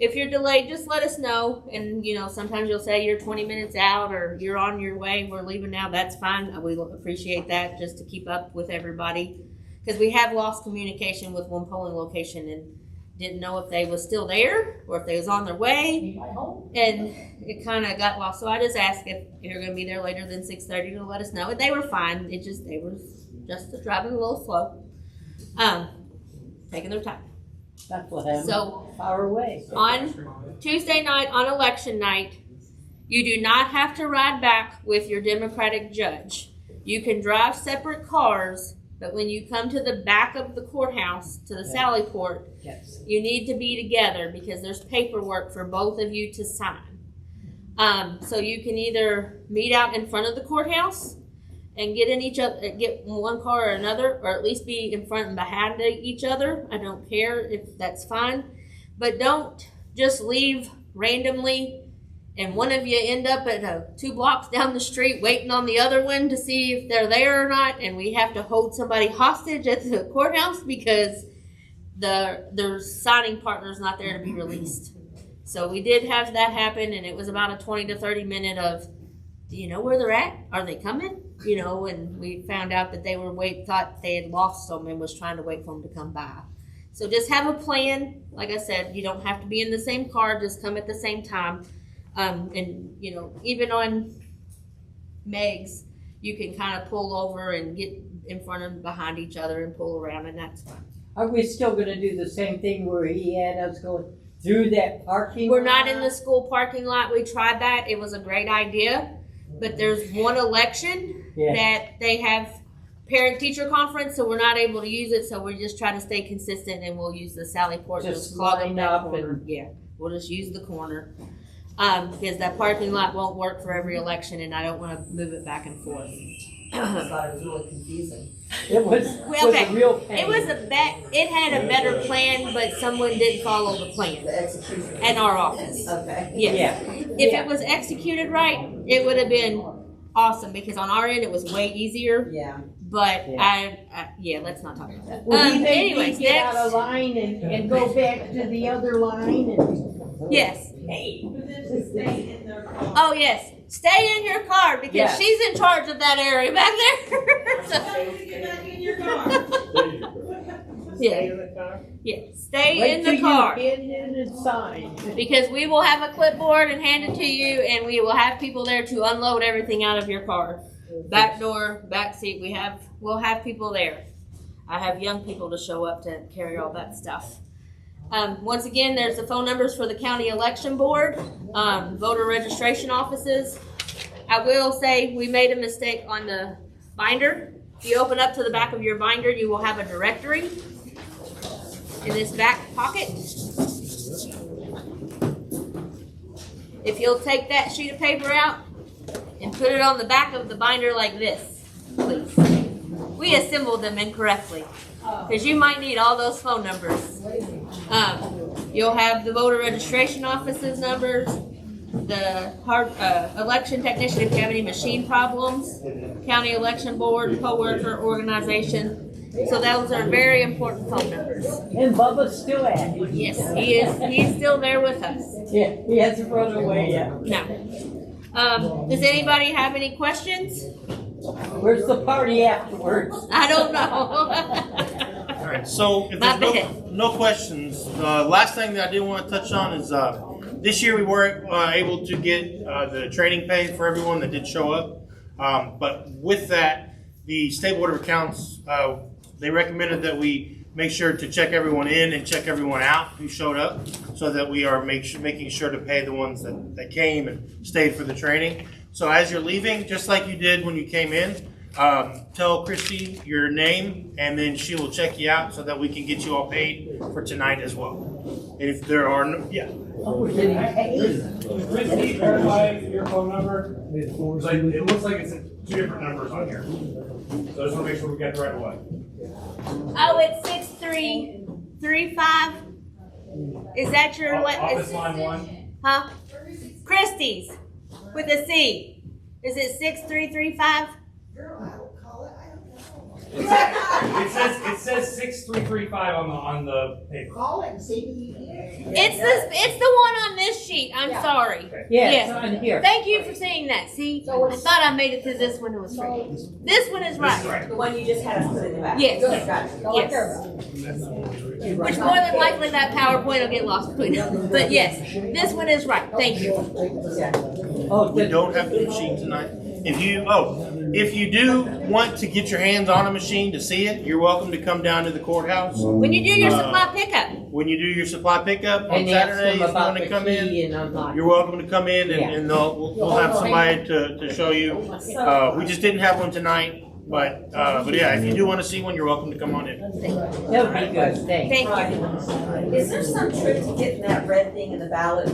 if you're delayed, just let us know. And, sometimes you'll say you're 20 minutes out or you're on your way, we're leaving now. That's fine. We appreciate that just to keep up with everybody. Because we have lost communication with one polling location and didn't know if they was still there or if they was on their way. And it kind of got lost. So I just asked if you're going to be there later than 6:30 to let us know. And they were fine. They were just driving a little slow. Taking their time. That's what happened. So far away. On Tuesday night, on election night, you do not have to ride back with your Democratic judge. You can drive separate cars, but when you come to the back of the courthouse, to the Sally Port, Yes. you need to be together because there's paperwork for both of you to sign. So you can either meet out in front of the courthouse and get one car or another, or at least be in front and behind each other. I don't care if that's fine, but don't just leave randomly and one of you end up at 2 blocks down the street waiting on the other one to see if they're there or not, and we have to hold somebody hostage at the courthouse because their signing partner's not there to be released. So we did have that happen, and it was about a 20 to 30 minute of, do you know where they're at? Are they coming? You know, and we found out that they thought they had lost them and was trying to wait for them to come by. So just have a plan. Like I said, you don't have to be in the same car, just come at the same time. And, you know, even on Meg's, you can kind of pull over and get in front and behind each other and pull around, and that's fine. Are we still gonna do the same thing where he had us going through that parking? We're not in the school parking lot. We tried that. It was a great idea. But there's one election that they have parent-teacher conference, so we're not able to use it. So we just try to stay consistent, and we'll use the Sally Port. Just clog line that up corner. and- Yeah, we'll just use the corner. Because that parking lot won't work for every election, and I don't want to move it back and forth. I thought it was really confusing. It was Okay. a real pain. It was it had a better plan, but someone didn't follow the plan The execution. in our office. Okay. Yes. Yeah. If it was executed right, it would have been awesome because on our end it was way easier. Yeah. But Yeah. let's not talk about that. Well, he made Anyways, me get out next. of line and go back to the other line and. Yes. Hey. For them to stay in their car. Oh yes. Stay in your car because Yes. she's in charge of that area back there. So, Tell you to get back in your car. yeah. Stay in the car? Yeah. Stay Wait in till the you car. get in and sign. Because we will have a clipboard and hand it to you, and we will have people there to unload everything out of your car. Back door, back seat. We'll have people there. I have young people to show up to carry all that stuff. Once again, there's the phone numbers for the county election board, voter registration offices. I will say we made a mistake on the binder. If you open up to the back of your binder, you will have a directory in this back pocket. If you'll take that sheet of paper out and put it on the back of the binder like this, please. We assembled them incorrectly because you might need all those phone numbers. You'll have the voter registration office's numbers, the election technician if you have any machine problems, county election board, co-worker organization. So those are very important phone numbers. And Bubba's still at it. Yes, he is. He's still there with us. Yeah, he hasn't run away yet. No. Does anybody have any questions? Where's the party afterwards? I don't know. All right, so if My there's bad. no questions, last thing that I did want to touch on is this year we weren't able to get the training pay for everyone that did show up. But with that, the State Board of Accounts, they recommended that we make sure to check everyone in and check everyone out who showed up so that we are making sure to pay the ones that came and stayed for the training. So as you're leaving, just like you did when you came in, tell Christy your name and then she will check you out so that we can get you all paid for tonight as well. And if there are no, yeah. Oh, we're getting paid. Christie, verify your phone number. It looks like it's 2 different numbers on here. So I just want to make sure we get the right one. Oh, it's 6335. Is that your Office line 1. Huh? Christie's with a C. Is it 6335? It says 6335 on the paper. Call it and see if you can. It's the one on this sheet. I'm sorry. Yeah, Yes. it's on here. Thank you for saying that. See, I thought I made it to this one. It was free. This one is right. The one you just had us put in the back. Yes. Good, gotcha. Yes. Which more than likely that PowerPoint will get lost between them. But yes, this one is right. Thank you. Oh, We don't have the machine tonight. If you do want to get your hands on a machine to see it, you're welcome to come down to the courthouse. When you do your supply pickup. When you do your supply pickup on And ask Saturday, them if you about want to the come key in, and unlock. you're welcome to come in Yeah. and we'll have somebody to show you. We just didn't have one tonight, but yeah, if you do want to see one, you're welcome to come on in. That would be good, thanks. Thank you. Right. Is there some trick to getting that red thing in the ballot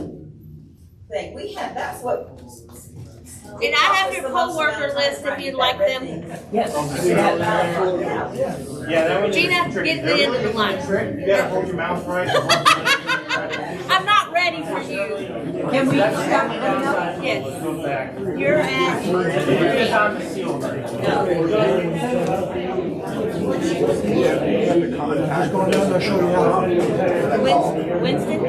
thing? We have, that's what. And I have your poll worker list if you'd like them. Yes. Yeah. Yeah, that was Gina, get the end of the line. You gotta hold your mouth right. I'm not ready for you. Can we? Yes. You're at. Just go down there, show you how. Winston?